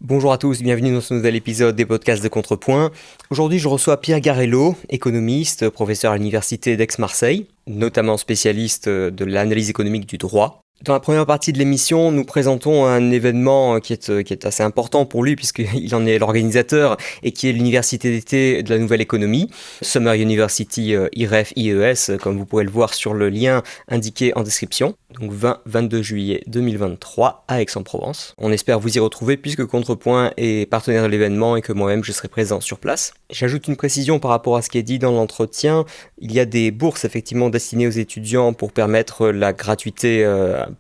Bonjour à tous, bienvenue dans ce nouvel épisode des podcasts de Contrepoint. Aujourd'hui, je reçois Pierre Garello, économiste, professeur à l'université d'Aix-Marseille, notamment spécialiste de l'analyse économique du droit. Dans la première partie de l'émission, nous présentons un événement qui est assez important pour lui puisqu'il en est l'organisateur et qui est l'université d'été de la nouvelle économie, Summer University IREF-IES, comme vous pourrez le voir sur le lien indiqué en description. Donc 20-22 juillet 2023 à Aix-en-Provence. On espère vous y retrouver puisque Contrepoint est partenaire de l'événement et que moi-même je serai présent sur place. J'ajoute une précision par rapport à ce qui est dit dans l'entretien. Il y a des bourses effectivement destinées aux étudiants pour permettre la gratuité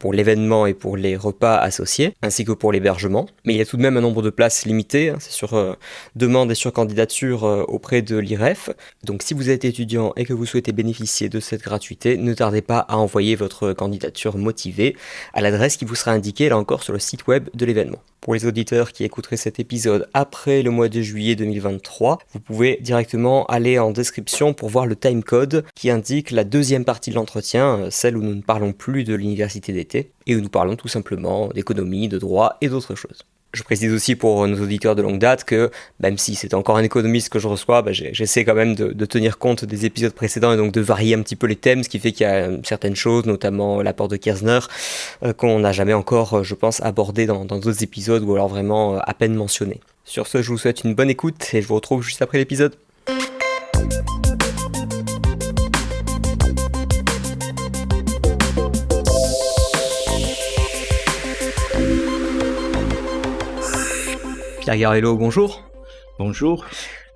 pour l'événement et pour les repas associés, ainsi que pour l'hébergement. Mais il y a tout de même un nombre de places limité, c'est sur demande et sur candidature auprès de l'IREF. Donc si vous êtes étudiant et que vous souhaitez bénéficier de cette gratuité, ne tardez pas à envoyer votre candidature motivée à l'adresse qui vous sera indiquée là encore sur le site web de l'événement. Pour les auditeurs qui écouteraient cet épisode après le mois de juillet 2023, vous pouvez directement aller en description pour voir le timecode qui indique la deuxième partie de l'entretien, celle où nous ne parlons plus de l'université d'été et où nous parlons tout simplement d'économie, de droit et d'autres choses. Je précise aussi pour nos auditeurs de longue date que même si c'est encore un économiste que je reçois, j'essaie quand même de tenir compte des épisodes précédents et donc de varier un petit peu les thèmes, ce qui fait qu'il y a certaines choses, notamment l'apport de Kerzner, qu'on n'a jamais encore, je pense, abordé dans d'autres épisodes ou alors vraiment à peine mentionné. Sur ce, je vous souhaite une bonne écoute et je vous retrouve juste après l'épisode. Pierre Garello, bonjour. Bonjour.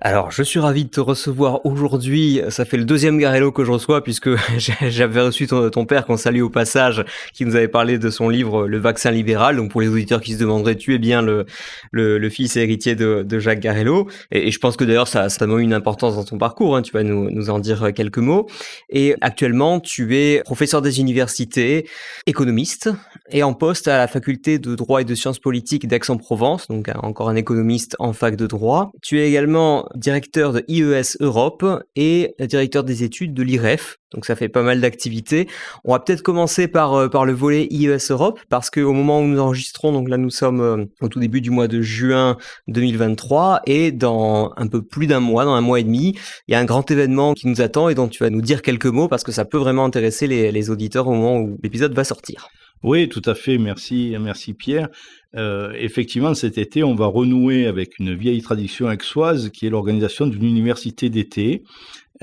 Alors, je suis ravi de te recevoir aujourd'hui. Ça fait le deuxième Garello que je reçois puisque j'avais reçu ton père, qu'on salue au passage, qui nous avait parlé de son livre Le vaccin libéral. Donc, pour les auditeurs qui se demanderaient, tu es bien le fils et héritier de Jacques Garello. Et je pense que d'ailleurs, ça a vraiment eu une importance dans ton parcours. Hein. Tu vas nous en dire quelques mots. Et actuellement, tu es professeur des universités, économiste et en poste à la faculté de droit et de sciences politiques d'Aix-en-Provence. Donc, encore un économiste en fac de droit. Tu es également directeur de IES Europe et directeur des études de l'IREF. Donc ça fait pas mal d'activités. On va peut-être commencer par le volet IES Europe parce qu'au moment où nous enregistrons, donc là nous sommes au tout début du mois de juin 2023 et dans un peu plus d'un mois, dans un mois et demi, il y a un grand événement qui nous attend et dont tu vas nous dire quelques mots parce que ça peut vraiment intéresser les auditeurs au moment où l'épisode va sortir. Oui, tout à fait. Merci Pierre. Effectivement, cet été, on va renouer avec une vieille tradition aixoise qui est l'organisation d'une université d'été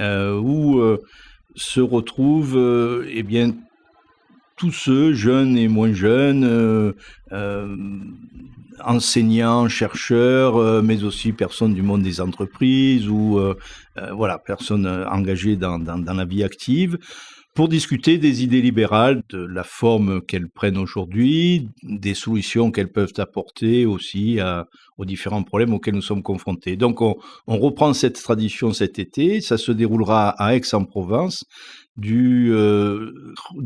où se retrouvent tous ceux, jeunes et moins jeunes, enseignants, chercheurs, mais aussi personnes du monde des entreprises ou personnes engagées dans la vie active, pour discuter des idées libérales, de la forme qu'elles prennent aujourd'hui, des solutions qu'elles peuvent apporter aussi aux différents problèmes auxquels nous sommes confrontés. Donc on reprend cette tradition cet été, ça se déroulera à Aix-en-Provence, du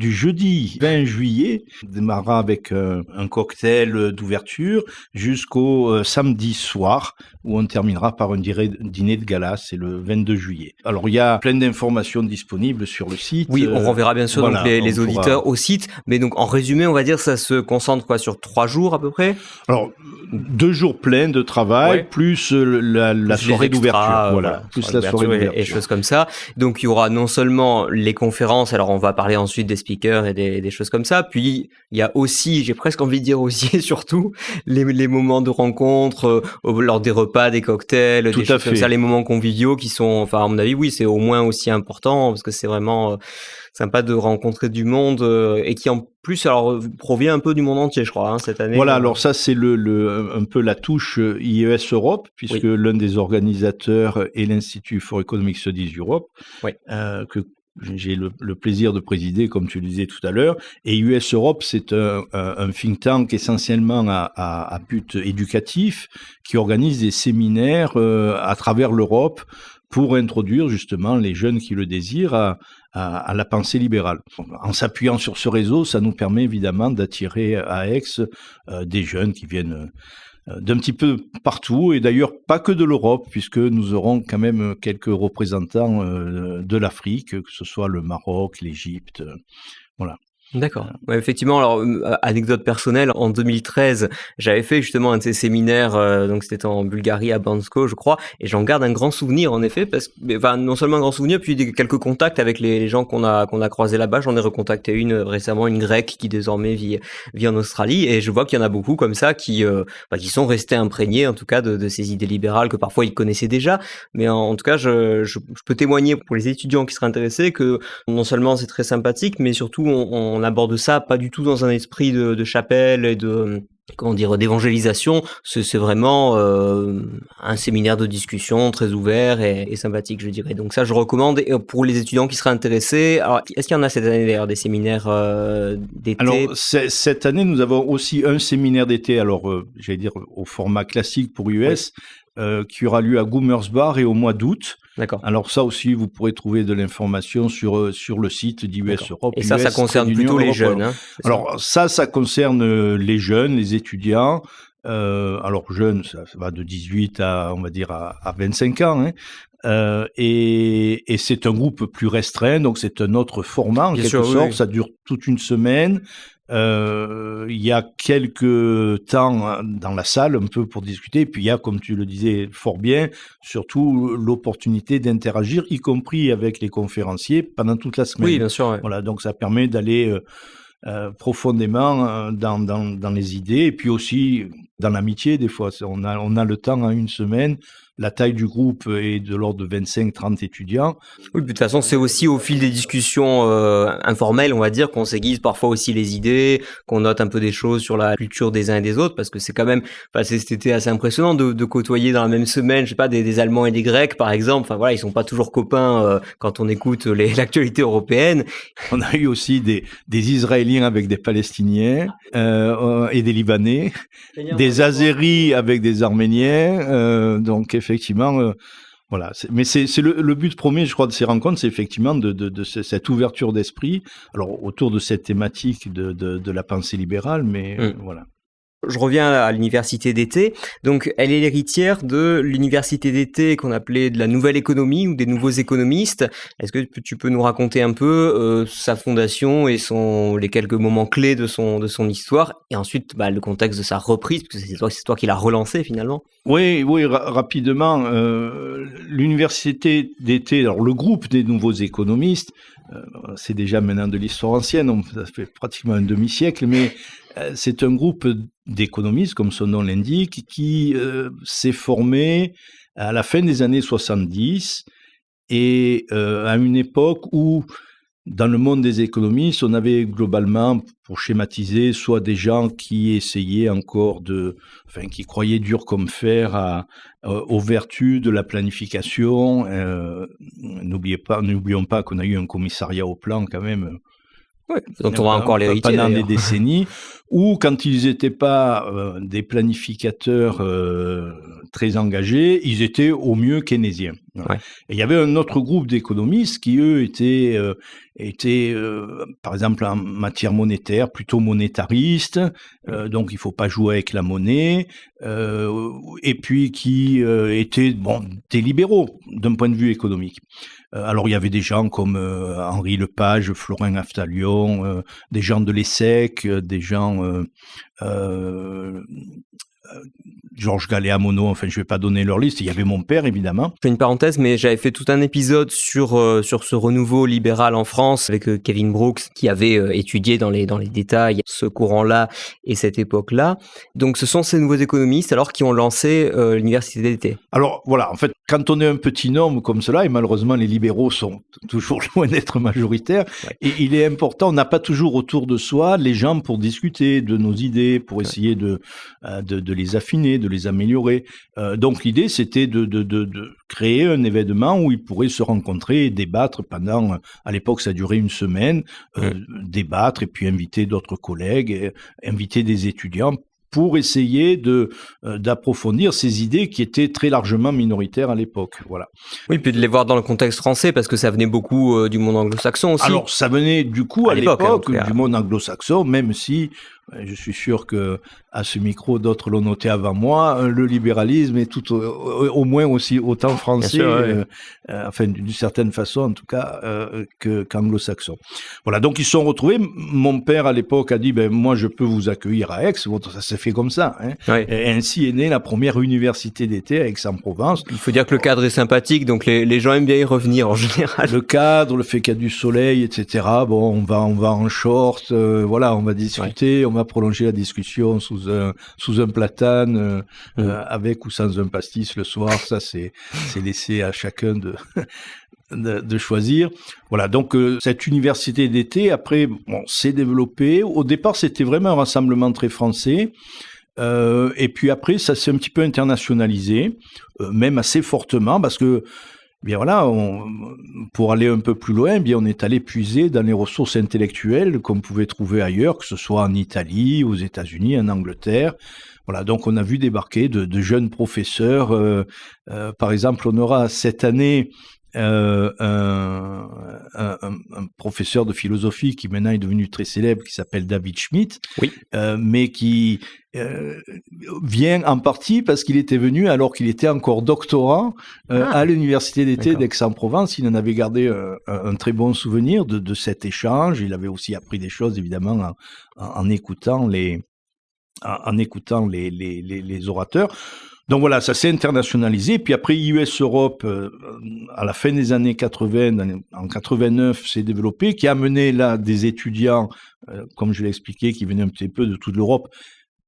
jeudi 20 juillet, on démarrera avec un cocktail d'ouverture jusqu'au samedi soir où on terminera par un dîner de gala, c'est le 22 juillet. Alors il y a plein d'informations disponibles sur le site. Oui, on renverra bien sûr donc les auditeurs au site, mais donc en résumé, on va dire ça se concentre sur 3 jours à peu près. Alors 2 jours pleins de travail, plus la soirée d'ouverture, plus la soirée d'ouverture et choses comme ça. Donc il y aura non seulement les conférences, alors on va parler ensuite des speakers et des choses comme ça, puis il y a aussi, j'ai presque envie de dire aussi et surtout, les moments de rencontre lors des repas, des cocktails, des choses comme ça, les moments conviviaux qui sont, enfin à mon avis, oui, c'est au moins aussi important parce que c'est vraiment sympa de rencontrer du monde et qui en plus alors provient un peu du monde entier, je crois, cette année. Voilà, alors ça c'est un peu la touche IES Europe, puisque l'un des organisateurs est l'Institut for Economic Studies Europe, que j'ai le plaisir de présider, comme tu le disais tout à l'heure. Et US Europe, c'est un think tank essentiellement à but éducatif qui organise des séminaires à travers l'Europe pour introduire justement les jeunes qui le désirent à la pensée libérale. En s'appuyant sur ce réseau, ça nous permet évidemment d'attirer à Aix des jeunes qui viennent d'un petit peu partout, et d'ailleurs pas que de l'Europe, puisque nous aurons quand même quelques représentants de l'Afrique, que ce soit le Maroc, l'Égypte, voilà. D'accord. Ouais, effectivement, alors, anecdote personnelle, en 2013, j'avais fait justement un de ces séminaires, donc c'était en Bulgarie, à Bansko, je crois, et j'en garde un grand souvenir, en effet, parce que, enfin, non seulement un grand souvenir, puis quelques contacts avec les gens qu'on a croisés là-bas. J'en ai recontacté une récemment, une grecque qui désormais vit en Australie, et je vois qu'il y en a beaucoup comme ça qui sont restés imprégnés, en tout cas, de ces idées libérales que parfois ils connaissaient déjà. Mais en tout cas, je peux témoigner pour les étudiants qui seraient intéressés que non seulement c'est très sympathique, mais surtout on aborde ça pas du tout dans un esprit de chapelle et de comment dire d'évangélisation. C'est vraiment un séminaire de discussion très ouvert et sympathique, je dirais. Donc ça, je recommande pour les étudiants qui seraient intéressés. Alors, est-ce qu'il y en a cette année d'ailleurs des séminaires d'été? Alors, cette année, nous avons aussi un séminaire d'été, alors j'allais dire au format classique pour US, qui aura lieu à Gummersbach et au mois d'août. D'accord. Alors ça aussi, vous pourrez trouver de l'information sur le site d'US Europe. Et ça concerne plutôt les jeunes. Hein, alors ça concerne les jeunes, les étudiants. Alors jeunes, ça va de 18 à, on va dire, à 25 ans. Hein. Et c'est un groupe plus restreint, donc c'est un autre format en quelque sorte. Oui. Ça dure toute une semaine. Il y a quelques temps dans la salle un peu pour discuter, puis il y a, comme tu le disais fort bien, surtout l'opportunité d'interagir, y compris avec les conférenciers pendant toute la semaine. Oui, bien sûr. Ouais. Voilà, donc ça permet d'aller profondément dans les idées, et puis aussi dans l'amitié des fois. On a le temps en une semaine. La taille du groupe est de l'ordre de 25-30 étudiants. Oui, de toute façon, c'est aussi au fil des discussions informelles, on va dire, qu'on s'aiguise parfois aussi les idées, qu'on note un peu des choses sur la culture des uns et des autres, parce que c'est quand même, c'était assez impressionnant de côtoyer dans la même semaine, je sais pas, des Allemands et des Grecs, par exemple. Enfin voilà, ils sont pas toujours copains quand on écoute l'actualité européenne. On a eu aussi des Israéliens avec des Palestiniens et des Libanais, des Azéris avec des Arméniens, donc effectivement, voilà. Mais c'est le but premier, je crois, de ces rencontres, c'est effectivement de cette ouverture d'esprit, alors autour de cette thématique de la pensée libérale, mais voilà. Je reviens à l'université d'été. Donc, elle est l'héritière de l'université d'été qu'on appelait de la nouvelle économie ou des nouveaux économistes. Est-ce que tu peux nous raconter un peu sa fondation et les quelques moments clés de son histoire, et ensuite le contexte de sa reprise, parce que c'est toi qui l'as relancé finalement? Oui, rapidement. L'université d'été, alors le groupe des nouveaux économistes, c'est déjà maintenant de l'histoire ancienne, ça fait pratiquement un demi-siècle, mais c'est un groupe d'économistes, comme son nom l'indique, qui s'est formé à la fin des années 70 et à une époque où, dans le monde des économistes, on avait globalement, pour schématiser, soit des gens qui essayaient encore qui croyaient dur comme fer aux vertus de la planification. N'oublions pas qu'on a eu un commissariat au plan quand même. Ouais, dont on va encore l'hériter pendant des décennies, ou quand ils n'étaient pas des planificateurs très engagés, ils étaient au mieux keynésiens. Ouais. Et il y avait un autre groupe d'économistes qui, eux, étaient par exemple, en matière monétaire, plutôt monétaristes, donc il ne faut pas jouer avec la monnaie, et puis qui étaient des libéraux d'un point de vue économique. Alors, il y avait des gens comme Henri Lepage, Florin Aftalion, des gens de l'ESSEC, des gens Georges Galeano, enfin je ne vais pas donner leur liste, il y avait mon père évidemment. Je fais une parenthèse, mais j'avais fait tout un épisode sur ce renouveau libéral en France avec Kevin Brooks qui avait étudié dans les détails ce courant-là et cette époque-là. Donc ce sont ces nouveaux économistes alors qui ont lancé l'université d'été. Alors voilà, en fait, quand on est un petit nombre comme cela, et malheureusement les libéraux sont toujours loin d'être majoritaires, et il est important, on n'a pas toujours autour de soi les gens pour discuter de nos idées, pour essayer de les affiner, de les améliorer. Donc l'idée, c'était de créer un événement où ils pourraient se rencontrer et débattre pendant, à l'époque, ça durait une semaine, débattre et puis inviter d'autres collègues, inviter des étudiants pour essayer d'approfondir ces idées qui étaient très largement minoritaires à l'époque. Voilà. Oui, puis de les voir dans le contexte français, parce que ça venait beaucoup du monde anglo-saxon aussi. Alors, ça venait du coup à l'époque du monde anglo-saxon, même si je suis sûr que à ce micro, d'autres l'ont noté avant moi, le libéralisme est tout au moins aussi autant français, sûr, enfin d'une certaine façon en tout cas, qu'anglo-saxon. Voilà, donc ils se sont retrouvés. Mon père à l'époque a dit, moi je peux vous accueillir à Aix. Bon, ça s'est fait comme ça. Hein. Ouais. Et ainsi est née la première université d'été à Aix-en-Provence. Il faut dire que le cadre est sympathique, donc les gens aiment bien y revenir en général. Le cadre, le fait qu'il y a du soleil, etc. Bon, on va en short, voilà, on va discuter, on va prolonger la discussion sous un platane, avec ou sans un pastis le soir. Ça, c'est laissé à chacun de choisir. Voilà, donc cette université d'été, après, s'est développée. Au départ, c'était vraiment un rassemblement très français. Et puis après, ça s'est un petit peu internationalisé, même assez fortement, parce que bien voilà, pour aller un peu plus loin, bien on est allé puiser dans les ressources intellectuelles qu'on pouvait trouver ailleurs, que ce soit en Italie, aux États-Unis, en Angleterre. Voilà, donc on a vu débarquer de jeunes professeurs. Par exemple, on aura cette année un professeur de philosophie qui maintenant est devenu très célèbre, qui s'appelle David Schmitt, oui. Mais qui vient en partie parce qu'il était venu alors qu'il était encore doctorant à l'université d'été d'Aix-en-Provence. Il en avait gardé un très bon souvenir de cet échange. Il avait aussi appris des choses évidemment en écoutant les orateurs. Donc voilà, ça s'est internationalisé. Puis après, IUS Europe, à la fin des années 80, en 89, s'est développé, qui a amené là des étudiants, comme je l'ai expliqué, qui venaient un petit peu de toute l'Europe,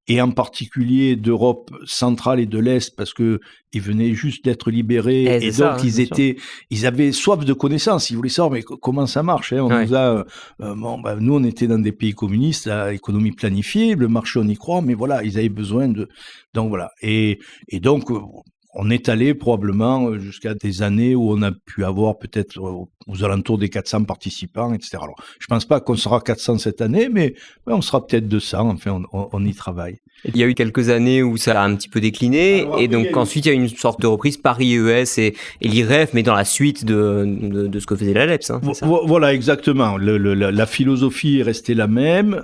et en particulier d'Europe centrale et de l'Est, parce que ils venaient juste d'être libérés, et donc ils avaient soif de connaissances, ils voulaient savoir mais comment ça marche. Hein, on nous a, nous on était dans des pays communistes, à économie planifiée, le marché on y croit, mais voilà, ils avaient besoin de, donc voilà, et donc on est allé probablement jusqu'à des années où on a pu avoir peut-être aux alentours des 400 participants, etc. Alors, je pense pas qu'on sera 400 cette année, mais on sera peut-être 200. Enfin, on y travaille. Il y a eu quelques années où ça a un petit peu décliné, et donc ensuite il y a eu une sorte de reprise par IES et l'IREF, mais dans la suite de ce que faisait l'ALEPS. Hein, voilà, exactement. La philosophie est restée la même.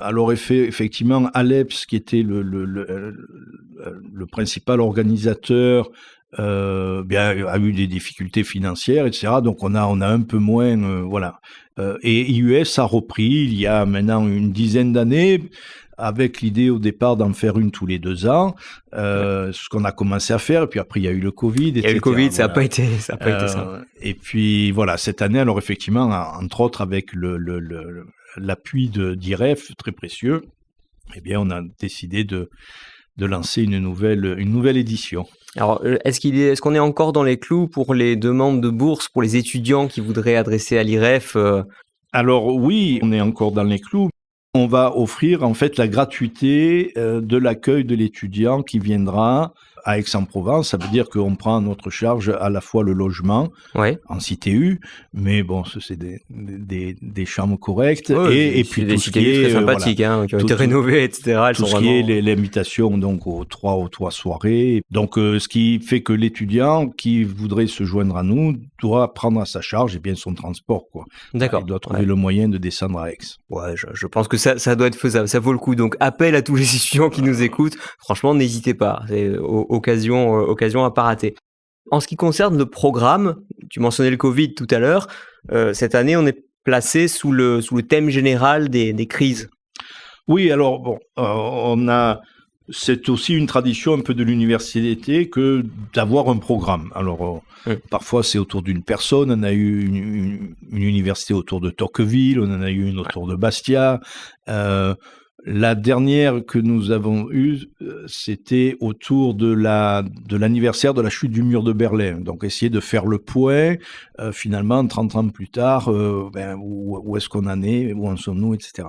Alors effectivement, ALEPS, qui était le principal organisateur, a eu des difficultés financières, etc. Donc on a un peu moins, voilà. Et IUS a repris il y a maintenant une dizaine d'années, avec l'idée au départ d'en faire une tous les 2 ans, ce qu'on a commencé à faire. Et puis après il y a eu le Covid, etc. Il y a eu le Covid, voilà. ça n'a pas été ça. Et puis voilà, cette année, alors effectivement, entre autres avec l'appui d'IREF très précieux, eh bien on a décidé de lancer une nouvelle édition. Alors, est-ce qu'on est encore dans les clous pour les demandes de bourse pour les étudiants qui voudraient adresser à l'IREF Alors oui, on est encore dans les clous. On va offrir en fait la gratuité de l'accueil de l'étudiant qui viendra à Aix-en-Provence. Ça veut dire qu'on prend à notre charge à la fois le logement en CTU, mais bon, c'est des chambres correctes, et puis tout ce qui est très sympathique, qui ont été rénovées, etc. Tout ce qui est l'invitation donc aux trois soirées. Donc ce qui fait que l'étudiant qui voudrait se joindre à nous doit prendre à sa charge son transport, quoi. D'accord. Il doit trouver le moyen de descendre à Aix. Ouais, je pense que ça doit être faisable, ça vaut le coup. Donc appel à tous les étudiants qui nous écoutent. Franchement, n'hésitez pas. C'est occasion à pas rater. En ce qui concerne le programme, tu mentionnais le Covid tout à l'heure. Cette année, on est placé sous le thème général des crises. Oui, alors bon, c'est aussi une tradition un peu de l'université d'été que d'avoir un programme. Alors, parfois c'est autour d'une personne. On a eu une université autour de Tocqueville, on en a eu une autour de Bastia. La dernière que nous avons eue, c'était autour de l'anniversaire de la chute du mur de Berlin. Donc, essayer de faire le point, finalement, 30 ans plus tard, où est-ce qu'on en est, où en sommes-nous, etc.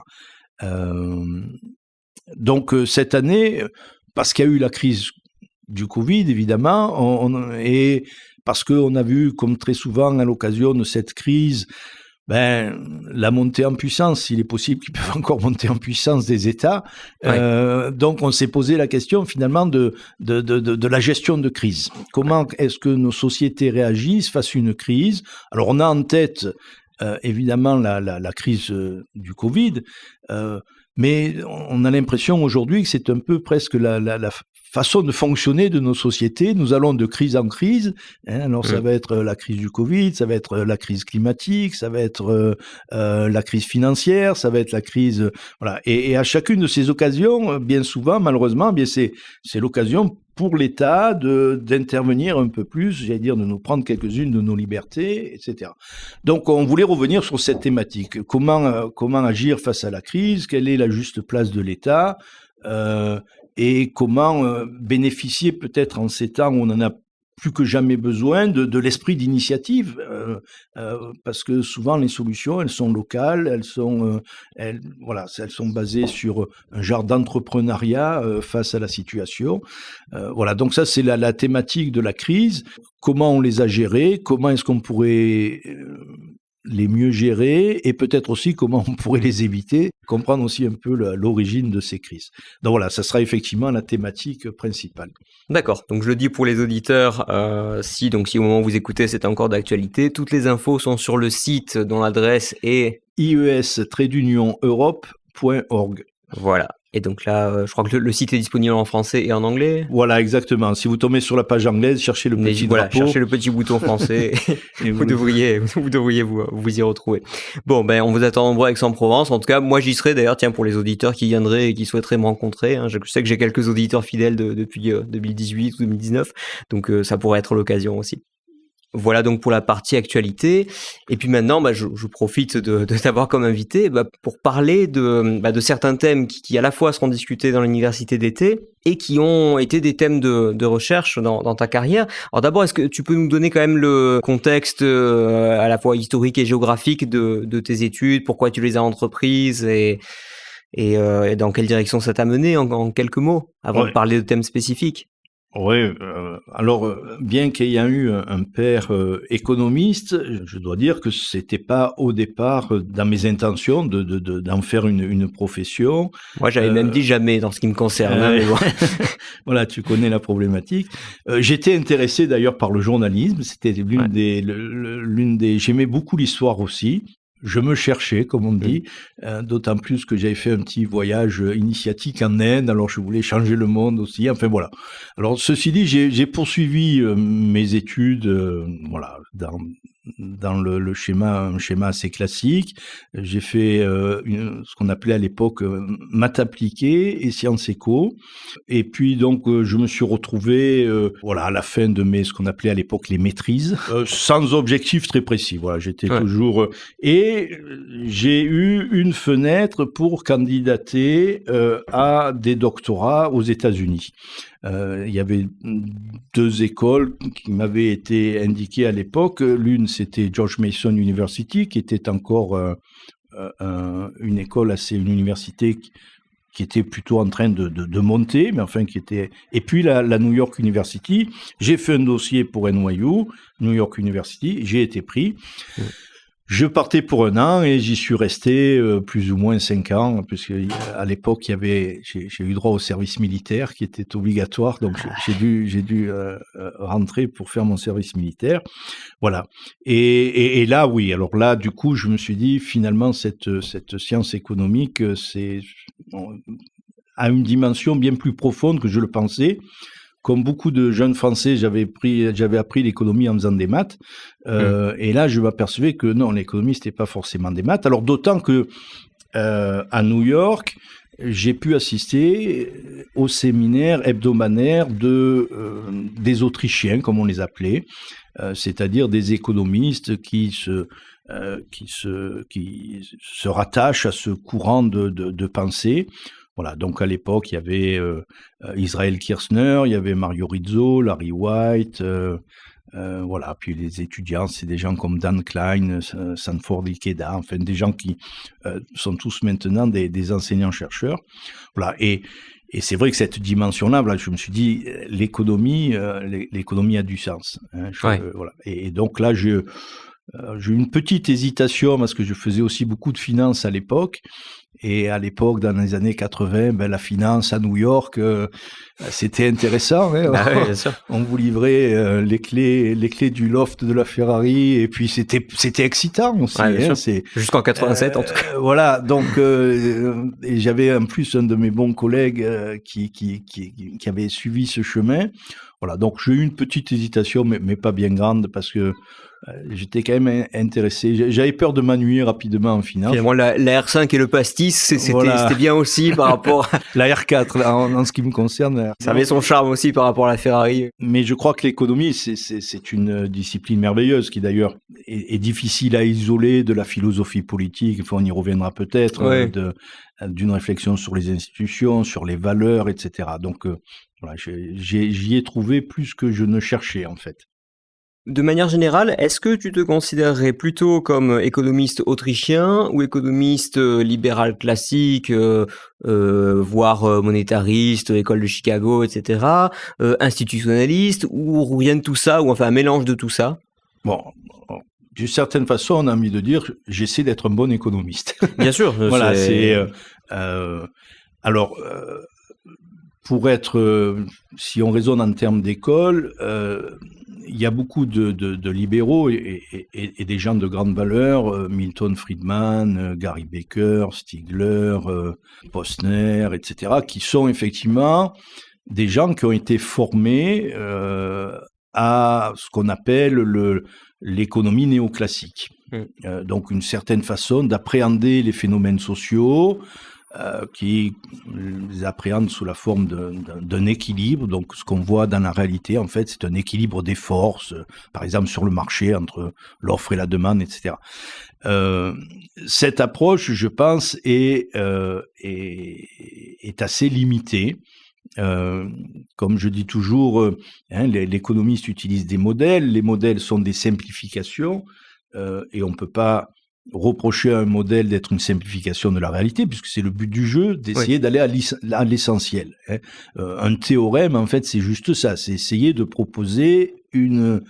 Donc, cette année, parce qu'il y a eu la crise du Covid, évidemment, et parce qu'on a vu, comme très souvent à l'occasion de cette crise, la montée en puissance, il est possible qu'ils peuvent encore monter en puissance des États. Donc, on s'est posé la question finalement de la gestion de crise. Comment est-ce que nos sociétés réagissent face à une crise? Alors, on a en tête évidemment la crise du Covid. Mais on a l'impression aujourd'hui que c'est un peu presque la façon de fonctionner de nos sociétés. Nous allons de crise en crise. Alors ça va être la crise du Covid, ça va être la crise climatique, ça va être la crise financière, ça va être la crise... Voilà. Et à chacune de ces occasions, bien souvent, malheureusement, bien c'est l'occasion pour l'État d'intervenir un peu plus, j'allais dire, de nous prendre quelques-unes de nos libertés, etc. Donc, on voulait revenir sur cette thématique. Comment agir face à la crise? Quelle est la juste place de l'État? Et comment bénéficier peut-être en ces temps où on en a plus que jamais besoin de l'esprit d'initiative, parce que souvent les solutions, elles sont locales, elles sont basées sur un genre d'entrepreneuriat face à la situation. Voilà, donc ça c'est la thématique de la crise. Comment on les a gérées? Comment est-ce qu'on pourrait les mieux gérer et peut-être aussi comment on pourrait les éviter, comprendre aussi un peu l'origine de ces crises. Donc voilà, ça sera effectivement la thématique principale. D'accord, donc je le dis pour les auditeurs, si au moment où vous écoutez c'est encore d'actualité, toutes les infos sont sur le site dont l'adresse est ies-europe.org. Voilà. Et donc là, je crois que le site est disponible en français et en anglais. Voilà, exactement. Si vous tombez sur la page anglaise, cherchez le petit drapeau. Cherchez le petit bouton français et vous devriez vous y retrouver. Bon, on vous attend nombreux à Aix-en-Provence. En tout cas, moi, j'y serai d'ailleurs, pour les auditeurs qui viendraient et qui souhaiteraient me rencontrer. Je sais que j'ai quelques auditeurs fidèles depuis 2018 ou 2019. Donc, ça pourrait être l'occasion aussi. Voilà donc pour la partie actualité. Et puis maintenant, je profite de t'avoir comme invité pour parler de certains thèmes qui à la fois seront discutés dans l'université d'été et qui ont été des thèmes de recherche dans ta carrière. Alors d'abord, est-ce que tu peux nous donner quand même le contexte à la fois historique et géographique de tes études, pourquoi tu les as entreprises et dans quelle direction ça t'a mené en quelques mots, avant de parler de thèmes spécifiques? Oui, alors bien qu'ayant eu un père économiste, je dois dire que c'était pas au départ dans mes intentions d'en faire une profession. Moi, j'avais même dit jamais dans ce qui me concerne. Mais bon. Voilà, tu connais la problématique. J'étais intéressé d'ailleurs par le journalisme. C'était l'une des. J'aimais beaucoup l'histoire aussi. Je me cherchais, comme on dit, d'autant plus que j'avais fait un petit voyage initiatique en Inde, alors je voulais changer le monde aussi, enfin voilà. Alors ceci dit, j'ai poursuivi mes études dans un schéma assez classique. J'ai fait ce qu'on appelait à l'époque maths appliquées et sciences éco. Et puis donc je me suis retrouvé à la fin de ce qu'on appelait à l'époque les maîtrises, sans objectif très précis. Voilà, j'étais toujours et j'ai eu une fenêtre pour candidater à des doctorats aux États-Unis. Il y avait 2 écoles qui m'avaient été indiquées à l'époque. L'une, c'était George Mason University, qui était encore une université qui était plutôt en train de monter, mais enfin qui était... Et puis la New York University, j'ai fait un dossier pour NYU, New York University, j'ai été pris. Je partais pour 1 an et j'y suis resté plus ou moins 5 ans, puisque à l'époque j'ai eu droit au service militaire qui était obligatoire, donc j'ai dû rentrer pour faire mon service militaire. Voilà. Et là, oui. Alors là, du coup, je me suis dit finalement cette science économique, a une dimension bien plus profonde que je le pensais. Comme beaucoup de jeunes Français, j'avais appris l'économie en faisant des maths. Et là, je m'apercevais que non, l'économie, c'était pas forcément des maths. Alors, d'autant que à New York, j'ai pu assister au séminaire hebdomadaire des Autrichiens, comme on les appelait, c'est-à-dire des économistes qui se rattachent à ce courant de pensée. Voilà, donc à l'époque, il y avait Israël Kirzner, il y avait Mario Rizzo, Larry White, puis les étudiants, c'est des gens comme Dan Klein, Sanford Ikeda, enfin des gens qui sont tous maintenant des enseignants-chercheurs. Voilà, et c'est vrai que cette dimension-là, je me suis dit, l'économie a du sens. Et donc là, J'ai eu une petite hésitation parce que je faisais aussi beaucoup de finance à l'époque. Et à l'époque, dans les années 80, la finance à New York, c'était intéressant. Hein. Bah ouais, bien sûr. On vous livrait les clés du loft de la Ferrari, et puis c'était excitant aussi. Ouais, bien Hein. sûr. Jusqu'en 87 en tout cas. Voilà, donc et j'avais en plus un de mes bons collègues qui avait suivi ce chemin. Voilà, donc j'ai eu une petite hésitation, mais pas bien grande, parce que j'étais quand même intéressé. J'avais peur de m'ennuyer rapidement en finance. Finalement, la R5 et le pastis, c'était bien aussi par rapport à... La R4, là, en ce qui me concerne. Ça avait son charme aussi par rapport à la Ferrari. Mais je crois que l'économie, c'est une discipline merveilleuse qui d'ailleurs est difficile à isoler de la philosophie politique. Enfin, on y reviendra peut-être, Ouais. d'une réflexion sur les institutions, sur les valeurs, etc. Donc, voilà, j'y ai trouvé plus que je ne cherchais, en fait. De manière générale, est-ce que tu te considérerais plutôt comme économiste autrichien ou économiste libéral classique, voire monétariste, école de Chicago, etc., institutionnaliste, ou rien de tout ça, ou enfin un mélange de tout ça? Bon, d'une certaine façon, on a envie de dire, j'essaie d'être un bon économiste. Bien sûr. Voilà, alors, pour être, si on raisonne en termes d'école, il y a beaucoup de libéraux et des gens de grande valeur, Milton Friedman, Gary Becker, Stigler, Posner, etc., qui sont effectivement des gens qui ont été formés à ce qu'on appelle l'économie néoclassique. Donc une certaine façon d'appréhender les phénomènes sociaux, qui les appréhendent sous la forme d'un équilibre. Donc, ce qu'on voit dans la réalité, en fait, c'est un équilibre des forces, par exemple sur le marché entre l'offre et la demande, etc. Cette approche, je pense, est assez limitée. Comme je dis toujours, l'économiste utilise des modèles. Les modèles sont des simplifications, et on ne peut pas reprocher à un modèle d'être une simplification de la réalité, puisque c'est le but du jeu, d'essayer d'aller à l'essentiel. Un théorème, en fait, c'est juste ça, c'est essayer de proposer une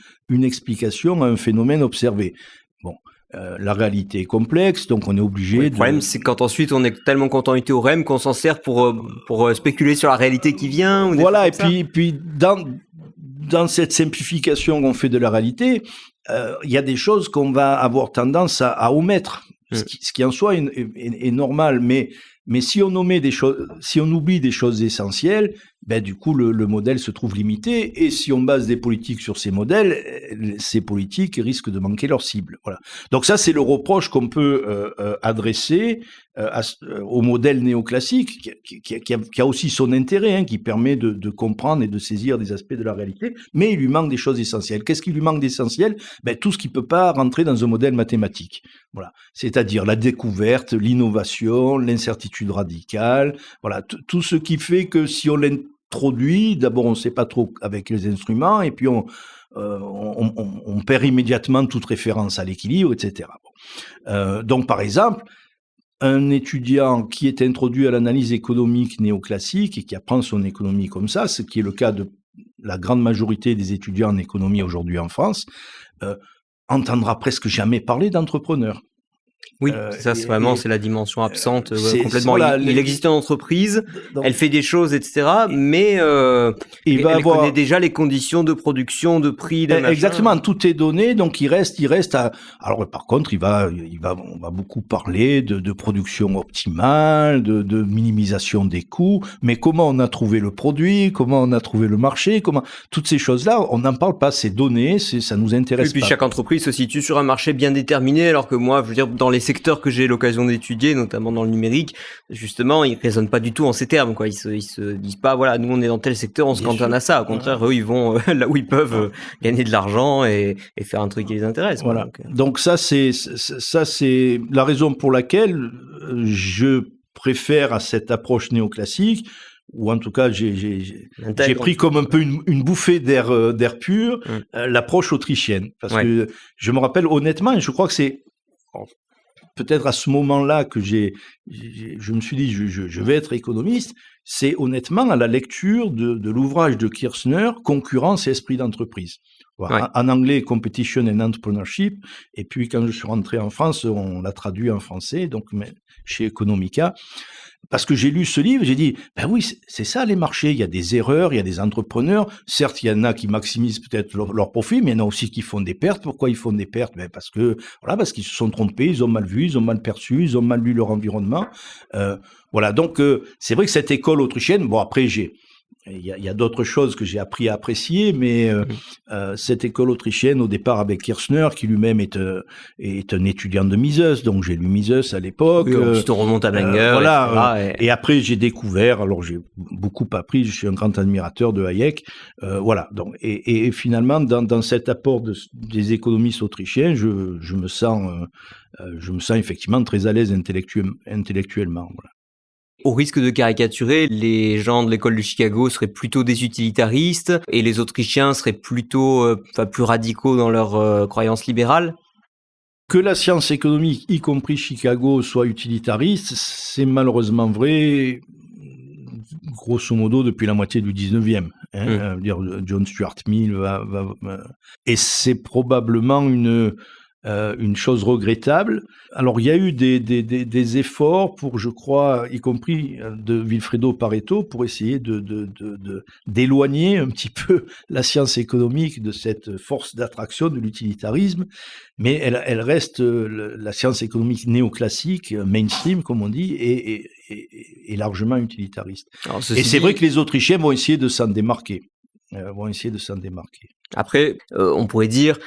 explication à un phénomène observé. Bon, la réalité est complexe, donc on est obligé Le problème, c'est quand ensuite on est tellement content du théorème qu'on s'en sert pour spéculer sur la réalité qui vient. Ou voilà, et puis dans cette simplification qu'on fait de la réalité, il y a des choses qu'on va avoir tendance à omettre, ce qui en soi est normal, mais si on omet des choses, si on oublie des choses essentielles, du coup le modèle se trouve limité, et si on base des politiques sur ces modèles, ces politiques risquent de manquer leur cible. Voilà. Donc ça, c'est le reproche qu'on peut adresser au modèle néoclassique, qui a aussi son intérêt, qui permet de comprendre et de saisir des aspects de la réalité, mais il lui manque des choses essentielles. Qu'est-ce qui lui manque d'essentiel ? Tout ce qui peut pas rentrer dans un modèle mathématique. Voilà. C'est-à-dire la découverte, l'innovation, l'incertitude radicale, voilà, tout ce qui fait que si on l'introduit, d'abord on ne sait pas trop avec les instruments, et puis on perd immédiatement toute référence à l'équilibre, etc. Donc par exemple, un étudiant qui est introduit à l'analyse économique néoclassique et qui apprend son économie comme ça, ce qui est le cas de la grande majorité des étudiants en économie aujourd'hui en France, entendra presque jamais parler d'entrepreneur. Oui, ça c'est vraiment c'est la dimension absente complètement. Voilà, il existe une entreprise, donc, elle fait des choses, etc. Mais il va avoir connaît déjà les conditions de production, de prix, de machin. Exactement, tout est donné, donc il reste à. Alors par contre, on va beaucoup parler de production optimale, de minimisation des coûts, mais comment on a trouvé le produit, comment on a trouvé le marché, toutes ces choses-là, on n'en parle pas, c'est donné, ça nous intéresse pas. Et puis chaque entreprise se situe sur un marché bien déterminé, alors que moi, je veux dire, dans les secteurs que j'ai l'occasion d'étudier, notamment dans le numérique, justement, ils raisonnent pas du tout en ces termes, quoi. Ils se disent pas, voilà, nous on est dans tel secteur, on se cantonne à ça. Au contraire, eux, ils vont là où ils peuvent gagner de l'argent et faire un truc qui les intéresse. Voilà. Donc ça c'est la raison pour laquelle je préfère à cette approche néoclassique, ou en tout cas j'ai pris comme un peu une bouffée d'air pur, l'approche autrichienne, parce que je me rappelle honnêtement, et je crois que c'est peut-être à ce moment-là que je me suis dit je vais être économiste, c'est honnêtement à la lecture de l'ouvrage de Kirchner, Concurrence et esprit d'entreprise. Voilà. Ouais. En anglais, Competition and Entrepreneurship. Et puis, quand je suis rentré en France, on l'a traduit en français, donc chez Economica. Parce que j'ai lu ce livre, j'ai dit, ben oui, c'est ça les marchés. Il y a des erreurs, il y a des entrepreneurs. Certes, il y en a qui maximisent peut-être leur profit, mais il y en a aussi qui font des pertes. Pourquoi ils font des pertes? Ben parce qu'ils se sont trompés, ils ont mal vu, ils ont mal perçu, ils ont mal lu leur environnement. Voilà. Donc, c'est vrai que cette école autrichienne, bon, après, il y a d'autres choses que j'ai appris à apprécier, mais cette école autrichienne, au départ avec Kirchner, qui lui-même est un étudiant de Mises, donc j'ai lu Mises à l'époque. Oui, ensuite on remonte à Menger, Voilà. etc. Et après j'ai découvert, alors j'ai beaucoup appris, je suis un grand admirateur de Hayek. Voilà. Donc, et finalement, dans cet apport des économistes autrichiens, je me sens effectivement très à l'aise intellectuellement. Voilà. Au risque de caricaturer, les gens de l'école de Chicago seraient plutôt des utilitaristes et les Autrichiens seraient plutôt plus radicaux dans leurs croyances libérales. Que la science économique, y compris Chicago, soit utilitariste, c'est malheureusement vrai, grosso modo, depuis la moitié du 19e. John Stuart Mill et c'est probablement une chose regrettable. Alors, il y a eu des efforts pour, je crois, y compris de Vilfredo Pareto, pour essayer d'éloigner un petit peu la science économique de cette force d'attraction de l'utilitarisme, mais elle reste la science économique néoclassique, mainstream, comme on dit, et largement utilitariste. Alors, et c'est vrai que les Autrichiens vont essayer de s'en démarquer. Après, on pourrait dire,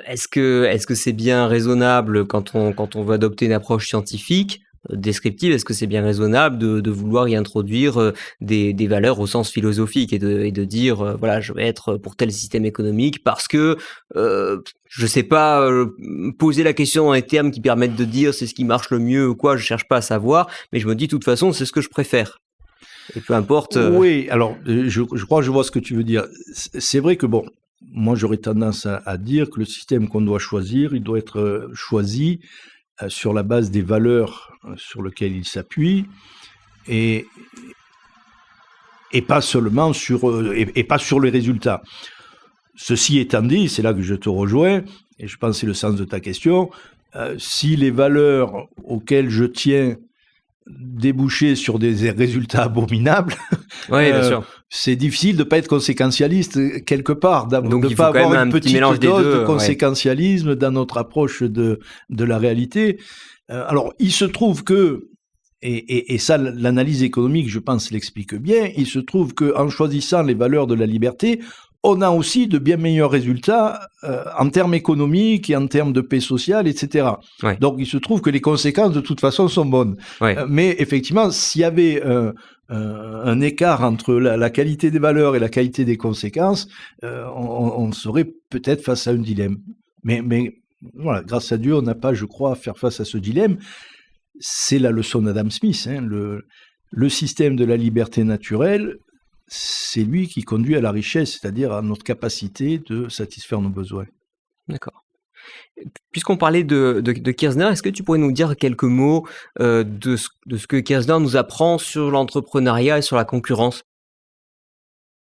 est-ce que c'est bien raisonnable quand on veut adopter une approche scientifique, descriptive, est-ce que c'est bien raisonnable de vouloir y introduire des valeurs au sens philosophique et de dire, voilà, je vais être pour tel système économique parce que, je sais pas, poser la question dans les termes qui permettent de dire c'est ce qui marche le mieux ou quoi, je cherche pas à savoir, mais je me dis de toute façon c'est ce que je préfère. Et peu importe. Oui, alors je crois que je vois ce que tu veux dire. C'est vrai que bon, moi j'aurais tendance à dire que le système qu'on doit choisir, il doit être choisi sur la base des valeurs sur lesquelles il s'appuie et pas seulement et pas sur les résultats. Ceci étant dit, c'est là que je te rejoins, et je pense que c'est le sens de ta question, si les valeurs auxquelles je tiens déboucher sur des résultats abominables, oui, bien sûr. C'est difficile de ne pas être conséquentialiste quelque part, de ne pas avoir une petite dose de conséquentialisme dans notre approche de la réalité. Alors, il se trouve que, et ça, l'analyse économique, je pense, l'explique bien, il se trouve qu'en choisissant les valeurs de la liberté, on a aussi de bien meilleurs résultats en termes économiques et en termes de paix sociale, etc. Ouais. Donc, il se trouve que les conséquences, de toute façon, sont bonnes. Ouais. Mais effectivement, s'il y avait un écart entre la qualité des valeurs et la qualité des conséquences, on serait peut-être face à un dilemme. Mais voilà, grâce à Dieu, on n'a pas, je crois, à faire face à ce dilemme. C'est la leçon d'Adam Smith. Hein, le système de la liberté naturelle, c'est lui qui conduit à la richesse, c'est-à-dire à notre capacité de satisfaire nos besoins. D'accord. Puisqu'on parlait de Kirzner, est-ce que tu pourrais nous dire quelques mots de ce que Kirzner nous apprend sur l'entrepreneuriat et sur la concurrence ?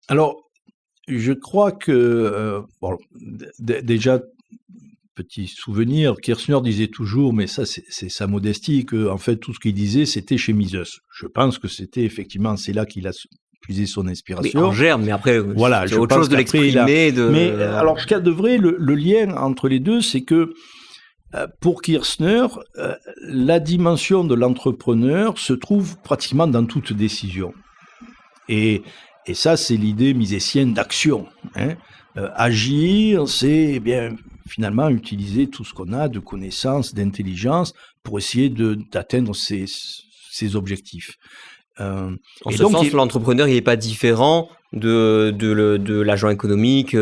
Alors, je crois que, déjà, petit souvenir, Kirzner disait toujours, mais ça c'est sa modestie, que en fait tout ce qu'il disait c'était chez Mises. Je pense que c'était effectivement, c'est là qu'il a puisé son inspiration. Mais en germe, mais après, voilà, c'est autre chose de l'exprimer. Mais alors, ce qu'il y a de vrai, le lien entre les deux, c'est que pour Kirzner, la dimension de l'entrepreneur se trouve pratiquement dans toute décision. Et ça, c'est l'idée misésienne d'action. Hein. Agir, c'est bien finalement utiliser tout ce qu'on a de connaissances, d'intelligence pour essayer d'atteindre ces objectifs. En ce sens, l'entrepreneur, il n'est pas différent de l'agent économique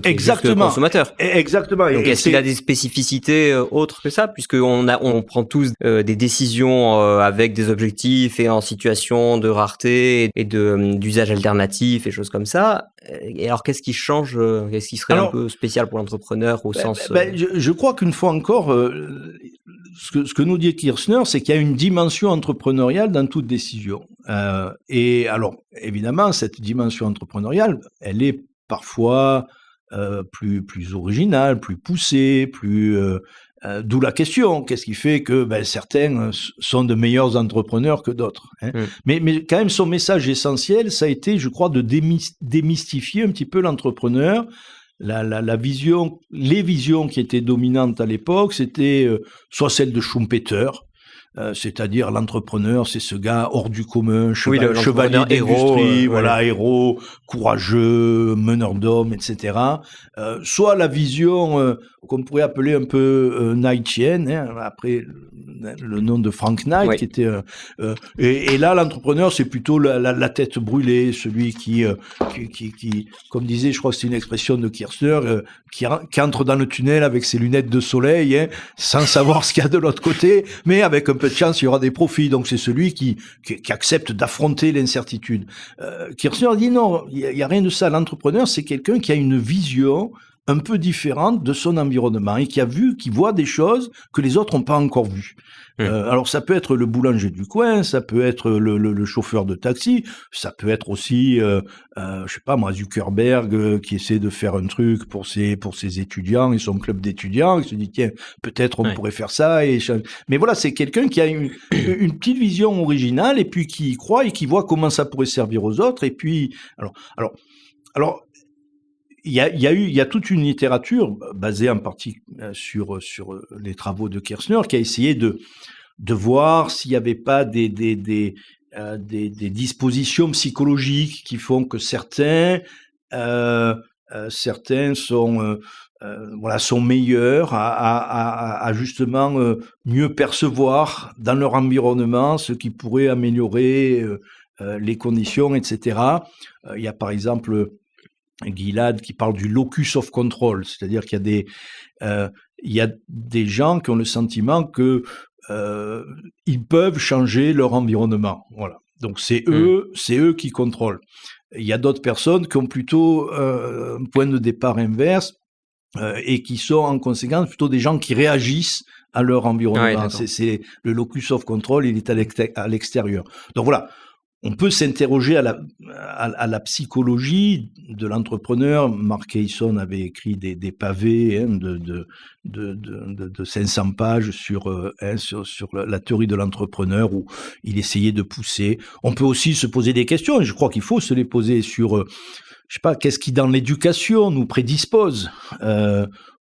exactement, le consommateur. Exactement. Donc, est-ce qu'il a des spécificités autres que ça, puisqu'on prend tous des décisions avec des objectifs et en situation de rareté et d'usage alternatif et choses comme ça. Et alors, qu'est-ce qui change, qu'est-ce qui serait un peu spécial pour l'entrepreneur au sens... Je crois qu'une fois encore, ce que nous dit Kirzner, c'est qu'il y a une dimension entrepreneuriale dans toute décision. Et alors, évidemment, cette dimension entrepreneuriale, elle est parfois plus originales, plus poussées, d'où la question, qu'est-ce qui fait que certains sont de meilleurs entrepreneurs que d'autres, hein. Mais quand même, son message essentiel, ça a été, je crois, de démystifier un petit peu l'entrepreneur. La vision, les visions qui étaient dominantes à l'époque, c'était soit celle de Schumpeter, c'est-à-dire l'entrepreneur, c'est ce gars hors du commun, chevalier d'industrie, héros, courageux, meneur d'hommes, etc. Soit la vision qu'on pourrait appeler un peu Knightienne, hein, après le nom de Frank Knight, qui était et là l'entrepreneur, c'est plutôt la tête brûlée, celui qui comme disait, je crois que c'est une expression de Kirchner, qui entre dans le tunnel avec ses lunettes de soleil, hein, sans savoir ce qu'il y a de l'autre côté, mais avec un peu de chance, il y aura des profits. Donc c'est celui qui accepte d'affronter l'incertitude. Kirchner dit non, il y a rien de ça. L'entrepreneur, c'est quelqu'un qui a une vision un peu différente de son environnement et qui voit des choses que les autres n'ont pas encore vues. Alors ça peut être le boulanger du coin, ça peut être le chauffeur de taxi, ça peut être aussi, je sais pas moi, Zuckerberg qui essaie de faire un truc pour ses étudiants et son club d'étudiants, il se dit tiens, peut-être on pourrait faire ça. Mais voilà, c'est quelqu'un qui a une petite vision originale et puis qui y croit et qui voit comment ça pourrait servir aux autres. Et puis alors il y a toute une littérature basée en partie sur les travaux de Kirchner qui a essayé de voir s'il n'y avait pas des dispositions psychologiques qui font que certains sont meilleurs à justement mieux percevoir dans leur environnement ce qui pourrait améliorer les conditions, etc. Il y a par exemple Gilad qui parle du locus of control, c'est-à-dire qu'il y a des gens qui ont le sentiment que ils peuvent changer leur environnement. Voilà. Donc c'est eux qui contrôlent. Il y a d'autres personnes qui ont plutôt un point de départ inverse et qui sont en conséquence plutôt des gens qui réagissent à leur environnement. C'est le locus of control, il est à l'extérieur. Donc voilà. On peut s'interroger à la psychologie de l'entrepreneur. Mark Kayson avait écrit des pavés de 500 pages sur la théorie de l'entrepreneur où il essayait de pousser. On peut aussi se poser des questions, et je crois qu'il faut se les poser sur, je sais pas, qu'est-ce qui dans l'éducation nous prédispose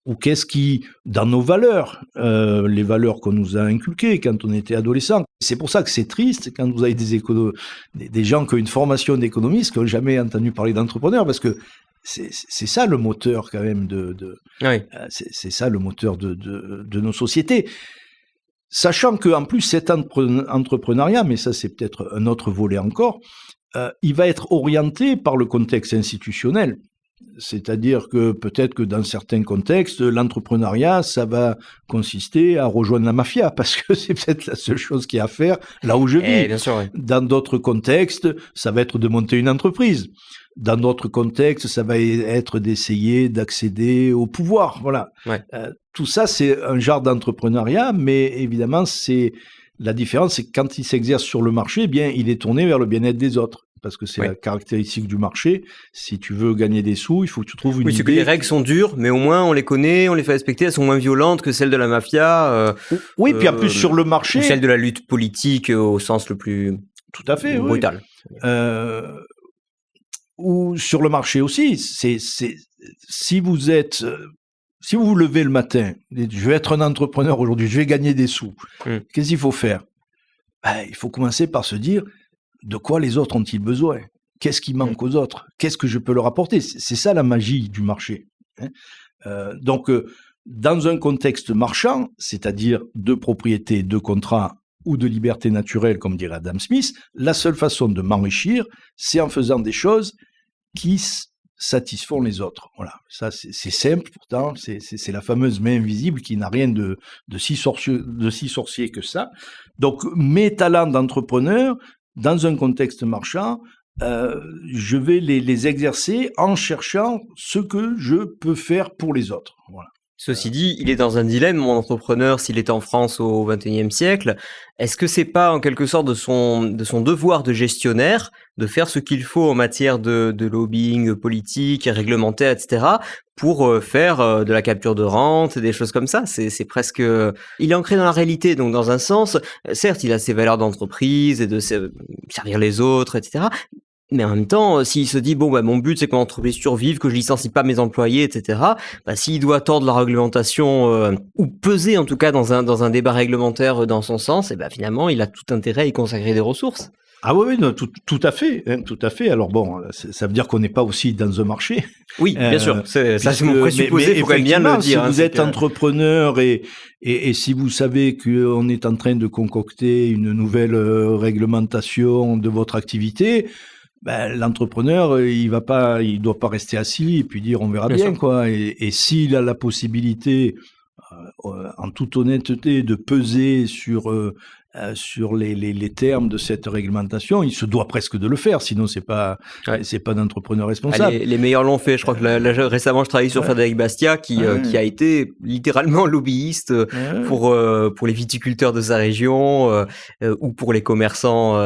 ou qu'est-ce qui, dans nos valeurs, les valeurs qu'on nous a inculquées quand on était adolescent. C'est pour ça que c'est triste quand vous avez des gens qui ont une formation d'économiste, qui n'ont jamais entendu parler d'entrepreneur, parce que c'est ça le moteur quand même c'est ça le moteur de nos sociétés. Sachant qu'en plus cet entrepreneuriat, mais ça c'est peut-être un autre volet encore, il va être orienté par le contexte institutionnel. C'est-à-dire que peut-être que dans certains contextes, l'entrepreneuriat, ça va consister à rejoindre la mafia, parce que c'est peut-être la seule chose qu'il y a à faire là où je vis. Bien sûr, oui. Dans d'autres contextes, ça va être de monter une entreprise. Dans d'autres contextes, ça va être d'essayer d'accéder au pouvoir. Voilà. Ouais. Tout ça, c'est un genre d'entrepreneuriat, mais évidemment, la différence, c'est que quand il s'exerce sur le marché, eh bien, il est tourné vers le bien-être des autres. Parce que c'est la caractéristique du marché. Si tu veux gagner des sous, il faut que tu trouves une idée. Oui, c'est que les règles sont dures, mais au moins on les connaît, on les fait respecter, elles sont moins violentes que celles de la mafia. Oui, puis en plus sur le marché... Ou celles de la lutte politique au sens le plus tout à fait, brutal. Ou sur le marché aussi, si vous vous levez le matin, je vais être un entrepreneur aujourd'hui, je vais gagner des sous, qu'est-ce qu'il faut faire? Il faut commencer par se dire... De quoi les autres ont-ils besoin? Qu'est-ce qui manque aux autres? Qu'est-ce que je peux leur apporter? C'est ça la magie du marché. Donc, dans un contexte marchand, c'est-à-dire de propriété, de contrat ou de liberté naturelle, comme dirait Adam Smith, la seule façon de m'enrichir, c'est en faisant des choses qui satisfont les autres. Voilà, ça c'est simple pourtant, c'est la fameuse main invisible qui n'a rien de si sorcier que ça. Donc, mes talents d'entrepreneur, dans un contexte marchand, je vais les exercer en cherchant ce que je peux faire pour les autres. Voilà. Ceci dit, il est dans un dilemme, mon entrepreneur, s'il est en France au XXIe siècle. Est-ce que c'est pas en quelque sorte de son devoir de gestionnaire de faire ce qu'il faut en matière de lobbying politique, réglementaire, etc., pour faire de la capture de rente, des choses comme ça? C'est presque... Il est ancré dans la réalité, donc dans un sens, certes, il a ses valeurs d'entreprise et de servir les autres, etc., mais en même temps, s'il se dit bon bah mon but c'est que mon entreprise survive, que je licencie pas mes employés, etc. Bah s'il doit tordre la réglementation ou peser en tout cas dans un débat réglementaire dans son sens, et bah finalement il a tout intérêt à y consacrer des ressources. Ah oui, oui, non, tout à fait, hein, tout à fait. Alors bon, ça veut dire qu'on n'est pas aussi dans un marché. Oui, bien sûr, ça c'est mon présupposé, il faut quand même bien effectivement, le dire. si vous êtes entrepreneur et si vous savez qu'on est en train de concocter une nouvelle réglementation de votre activité, ben, l'entrepreneur, il doit pas rester assis et puis dire on verra bien, quoi. Et s'il a la possibilité, en toute honnêteté, de peser sur les termes de cette réglementation, il se doit presque de le faire, sinon c'est pas d'entrepreneur responsable. Les meilleurs l'ont fait. Je crois que récemment, je travaillais sur Frédéric Bastiat, qui a été littéralement lobbyiste pour les viticulteurs de sa région ou pour les commerçants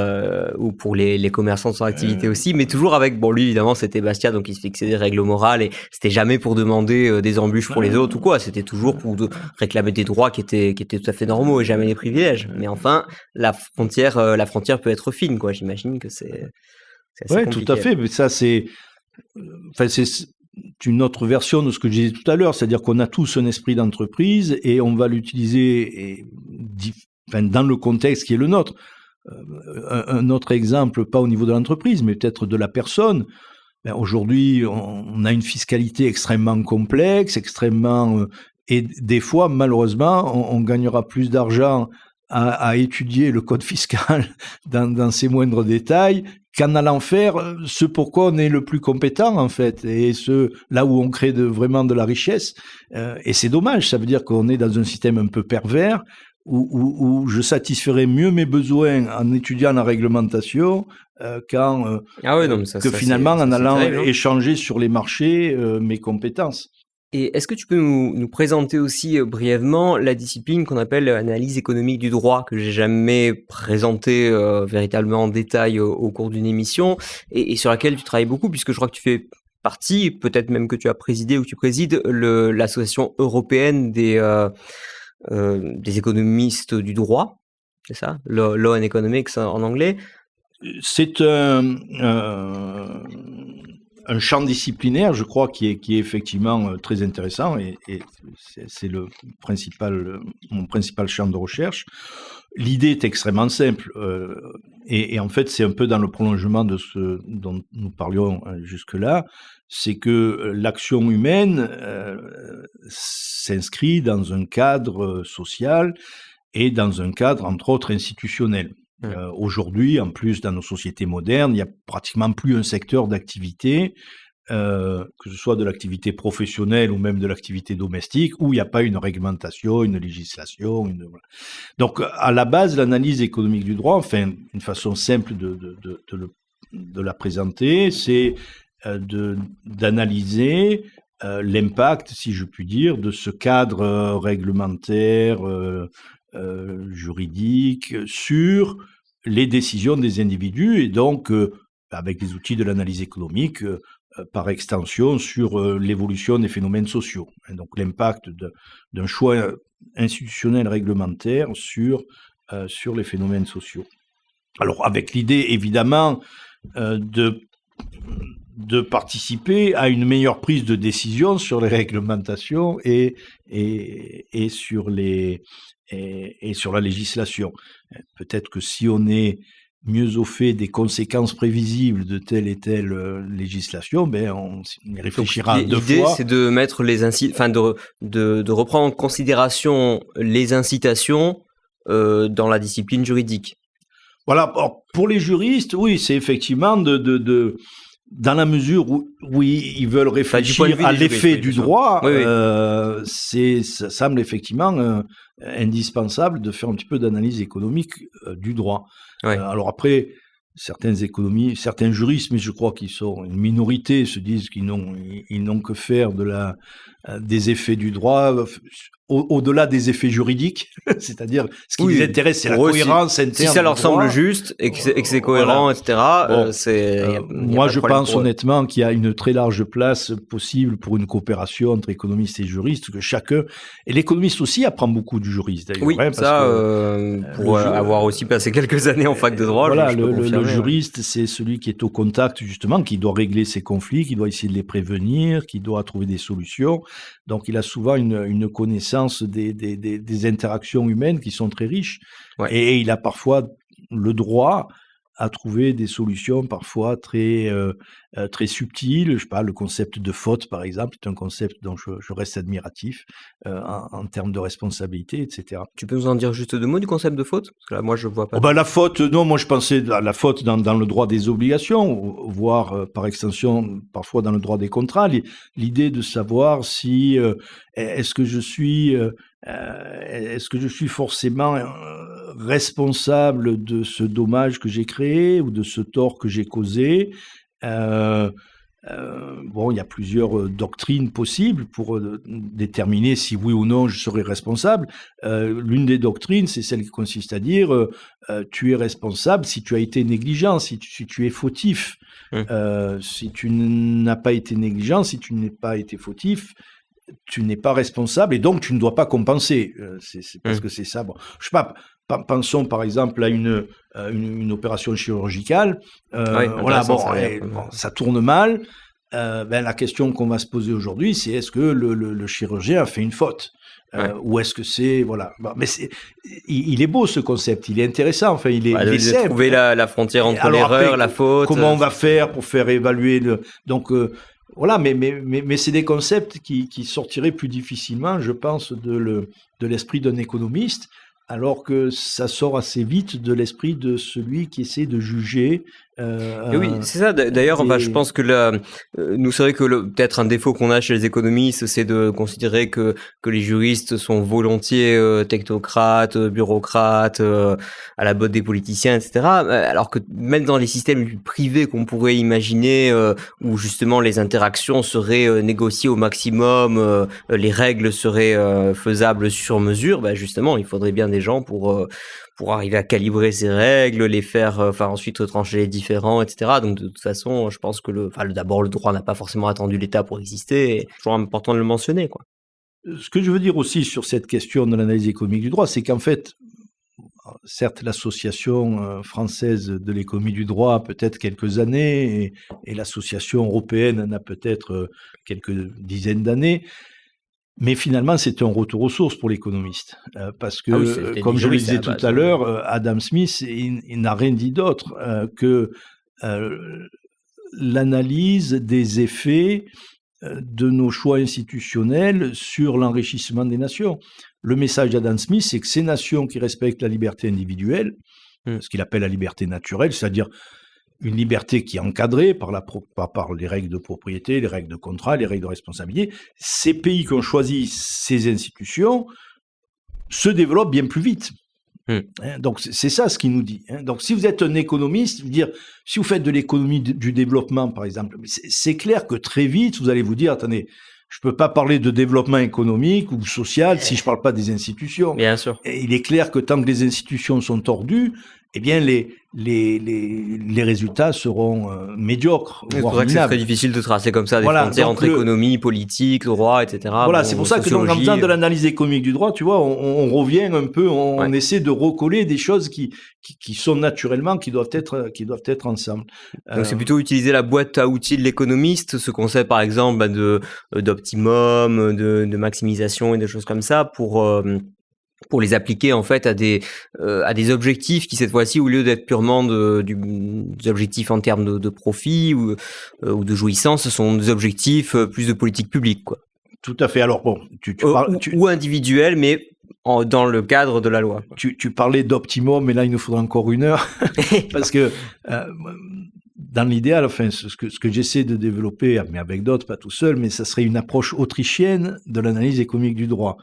ou pour les commerçants de son activité aussi, mais toujours avec lui évidemment c'était Bastiat, donc il se fixait des règles morales et c'était jamais pour demander des embûches pour les autres ou quoi. C'était toujours pour réclamer des droits qui étaient tout à fait normaux et jamais des privilèges. Mais enfin, la frontière peut être fine, quoi. J'imagine que c'est assez compliqué. Tout à fait. Mais ça, c'est une autre version de ce que je disais tout à l'heure, c'est-à-dire qu'on a tous un esprit d'entreprise et on va l'utiliser dans le contexte qui est le nôtre. Un autre exemple, pas au niveau de l'entreprise, mais peut-être de la personne. Aujourd'hui, on a une fiscalité extrêmement complexe, et des fois, malheureusement, on gagnera plus d'argent à étudier le code fiscal dans ses moindres détails qu'en allant faire ce pourquoi on est le plus compétent, en fait, et là où on crée vraiment de la richesse. Et c'est dommage, ça veut dire qu'on est dans un système un peu pervers où je satisferais mieux mes besoins en étudiant la réglementation que finalement en allant échanger sur les marchés mes compétences. Et est-ce que tu peux nous présenter aussi brièvement la discipline qu'on appelle l'analyse économique du droit, que j'ai jamais présentée véritablement en détail au cours d'une émission, et sur laquelle tu travailles beaucoup, puisque je crois que tu fais partie, peut-être même que tu as présidé ou que tu présides, l'association européenne des économistes du droit, c'est ça? Law and Economics en anglais. C'est un champ disciplinaire, je crois, qui est effectivement très intéressant et c'est mon principal champ de recherche. L'idée est extrêmement simple et en fait, c'est un peu dans le prolongement de ce dont nous parlions jusque-là, c'est que l'action humaine s'inscrit dans un cadre social et dans un cadre, entre autres, institutionnel. Aujourd'hui, en plus, dans nos sociétés modernes, il n'y a pratiquement plus un secteur d'activité, que ce soit de l'activité professionnelle ou même de l'activité domestique, où il n'y a pas une réglementation, une législation. Donc, à la base, l'analyse économique du droit, enfin, une façon simple de la présenter, c'est d'analyser l'impact, si je puis dire, de ce cadre réglementaire, juridique sur les décisions des individus et donc avec les outils de l'analyse économique par extension sur l'évolution des phénomènes sociaux. Et donc l'impact d'un choix institutionnel réglementaire sur les phénomènes sociaux. Alors avec l'idée évidemment de participer à une meilleure prise de décision sur les réglementations et sur la législation. Peut-être que si on est mieux au fait des conséquences prévisibles de telle et telle législation, on y réfléchira deux fois. L'idée, c'est de mettre de reprendre en considération les incitations dans la discipline juridique. Voilà. Alors, pour les juristes, oui, c'est effectivement dans la mesure où ils veulent réfléchir à l'effet du droit, ça semble effectivement indispensable de faire un petit peu d'analyse économique du droit. Alors après, certains juristes, mais je crois qu'ils sont une minorité, se disent qu'ils n'ont que faire des effets du droit, au-delà des effets juridiques, c'est-à-dire ce qui les intéresse, c'est la cohérence interne. Si ça leur semble juste et que c'est cohérent, etc. Moi, je pense honnêtement qu'il y a une très large place possible pour une coopération entre économistes et juristes, que chacun, et l'économiste aussi apprend beaucoup du juriste d'ailleurs. Oui, pour avoir aussi passé quelques années en fac de droit. Voilà, le juriste, c'est celui qui est au contact justement, qui doit régler ses conflits, qui doit essayer de les prévenir, qui doit trouver des solutions. Donc, il a souvent une connaissance des interactions humaines qui sont très riches. Ouais. Et il a parfois le droit à trouver des solutions parfois très subtiles. Je sais pas, le concept de faute, par exemple, est un concept dont je reste admiratif en termes de responsabilité, etc. Tu peux nous en dire juste deux mots du concept de faute? Parce que là, moi, je vois pas. La faute, non, moi, je pensais à la faute dans le droit des obligations, voire par extension, parfois dans le droit des contrats. L'idée de savoir si est-ce que je suis forcément responsable de ce dommage que j'ai créé ou de ce tort que j'ai causé. Il y a plusieurs doctrines possibles pour déterminer si oui ou non je serai responsable. L'une des doctrines, c'est celle qui consiste à dire tu es responsable si tu as été négligent, si tu es fautif. Si tu n'as pas été négligent, si tu n'es pas été fautif, tu n'es pas responsable et donc tu ne dois pas compenser. C'est parce que c'est ça. Bon, je sais pas. Pensons par exemple à une opération chirurgicale. Ça tourne mal. La question qu'on va se poser aujourd'hui, c'est est-ce que le chirurgien a fait une faute ou est-ce que c'est mais il est beau ce concept, il est intéressant. Enfin, il est simple. Trouver la frontière entre l'erreur, la faute. Comment on va faire pour faire évaluer mais c'est des concepts qui sortiraient plus difficilement, je pense, de l'esprit d'un économiste, alors que ça sort assez vite de l'esprit de celui qui essaie de juger. Oui, c'est ça. D'ailleurs, je pense que nous, c'est vrai que peut-être un défaut qu'on a chez les économistes, c'est de considérer que les juristes sont volontiers technocrates, bureaucrates, à la botte des politiciens, etc. Alors que même dans les systèmes privés qu'on pourrait imaginer, où justement les interactions seraient négociées au maximum, les règles seraient faisables sur mesure, justement, il faudrait bien des gens pour arriver à calibrer ces règles, les faire, ensuite retrancher les différends, etc. Donc de toute façon, je pense que d'abord le droit n'a pas forcément attendu l'État pour exister. Et c'est toujours important de le mentionner, quoi. Ce que je veux dire aussi sur cette question de l'analyse économique du droit, c'est qu'en fait, certes, l'association française de l'économie du droit a peut-être quelques années et l'association européenne en a peut-être quelques dizaines d'années. Mais finalement, c'est un retour aux sources pour l'économiste. Parce que, comme je le disais tout à l'heure, Adam Smith, il n'a rien dit d'autre que l'analyse des effets de nos choix institutionnels sur l'enrichissement des nations. Le message d'Adam Smith, c'est que ces nations qui respectent la liberté individuelle, ce qu'il appelle la liberté naturelle, c'est-à-dire une liberté qui est encadrée par les règles de propriété, les règles de contrat, les règles de responsabilité. Ces pays qui ont choisi ces institutions se développent bien plus vite. Donc, c'est ça ce qu'il nous dit. Donc, si vous êtes un économiste, si vous faites de l'économie du développement, par exemple, c'est clair que très vite, vous allez vous dire, attendez, je ne peux pas parler de développement économique ou social si je ne parle pas des institutions. Bien sûr. Et il est clair que tant que les institutions sont tordues, eh bien, les résultats seront médiocres. C'est pour ça que c'est très difficile de tracer comme ça des frontières entre économie, politique, droit, etc. Voilà, c'est pour ça que dans en faisant de l'analyse économique du droit, tu vois, on revient un peu, on essaie de recoller des choses qui sont naturellement, qui doivent être ensemble. Donc c'est plutôt utiliser la boîte à outils de l'économiste, ce concept par exemple d'optimum, de maximisation et des choses comme ça pour les appliquer en fait à des objectifs qui cette fois-ci, au lieu d'être purement des objectifs en termes de profit ou de jouissance, ce sont des objectifs plus de politique publique, quoi. Tout à fait. Alors bon, ou individuels, mais dans le cadre de la loi. Tu parlais d'optimum, mais là il nous faudra encore une heure parce que dans l'idéal, ce que j'essaie de développer, mais avec d'autres, pas tout seul, mais ça serait une approche autrichienne de l'analyse économique du droit.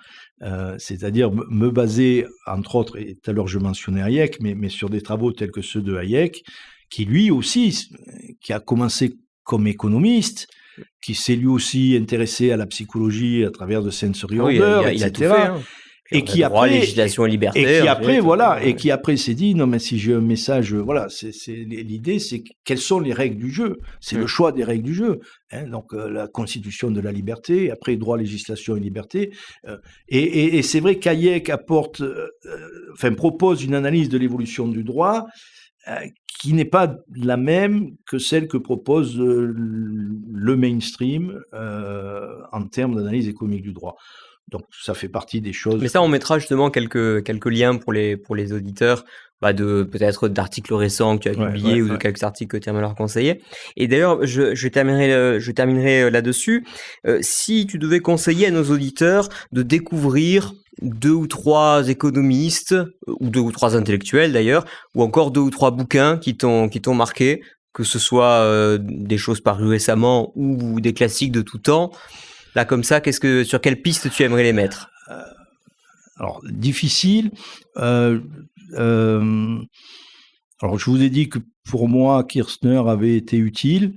C'est-à-dire me baser, entre autres, et tout à l'heure je mentionnais Hayek, mais sur des travaux tels que ceux de Hayek, qui lui aussi, qui a commencé comme économiste, qui s'est lui aussi intéressé à la psychologie à travers de Sensory Oui, Order, il a tout etc. fait. Hein. Et qui droit, après, législation et liberté. et qui après, voilà, ouais. et qui après s'est dit, non, mais si j'ai un message, voilà, l'idée, c'est quelles sont les règles du jeu. C'est le choix des règles du jeu. Hein, donc, la constitution de la liberté, après droit, législation et liberté. Et c'est vrai qu'Hayek propose une analyse de l'évolution du droit, qui n'est pas la même que celle que propose le mainstream en termes d'analyse économique du droit. Donc, ça fait partie des choses. Mais ça, on mettra justement quelques liens pour les auditeurs, peut-être d'articles récents que tu as publiés ou de quelques articles que tu aimerais leur conseiller. Et d'ailleurs, je terminerai là-dessus. Si tu devais conseiller à nos auditeurs de découvrir 2 ou 3 économistes, ou 2 ou 3 intellectuels d'ailleurs, ou encore 2 ou 3 bouquins qui t'ont marqué, que ce soit des choses parues récemment ou des classiques de tout temps, là, comme ça, sur quelle piste tu aimerais les mettre ? Alors, difficile. Alors, je vous ai dit que pour moi, Kirchner avait été utile.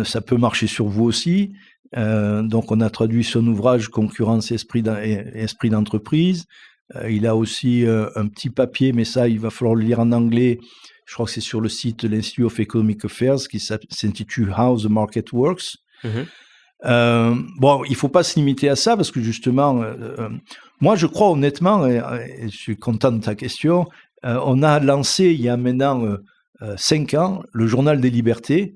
Ça peut marcher sur vous aussi. Donc, on a traduit son ouvrage Concurrence, esprit d'entreprise. Il a aussi un petit papier, mais ça, il va falloir le lire en anglais. Je crois que c'est sur le site de l'Institute of Economic Affairs qui s'intitule How the Market Works. Bon, il faut pas se limiter à ça parce que justement, moi je crois honnêtement, et je suis content de ta question, on a lancé il y a maintenant 5 ans le Journal des Libertés,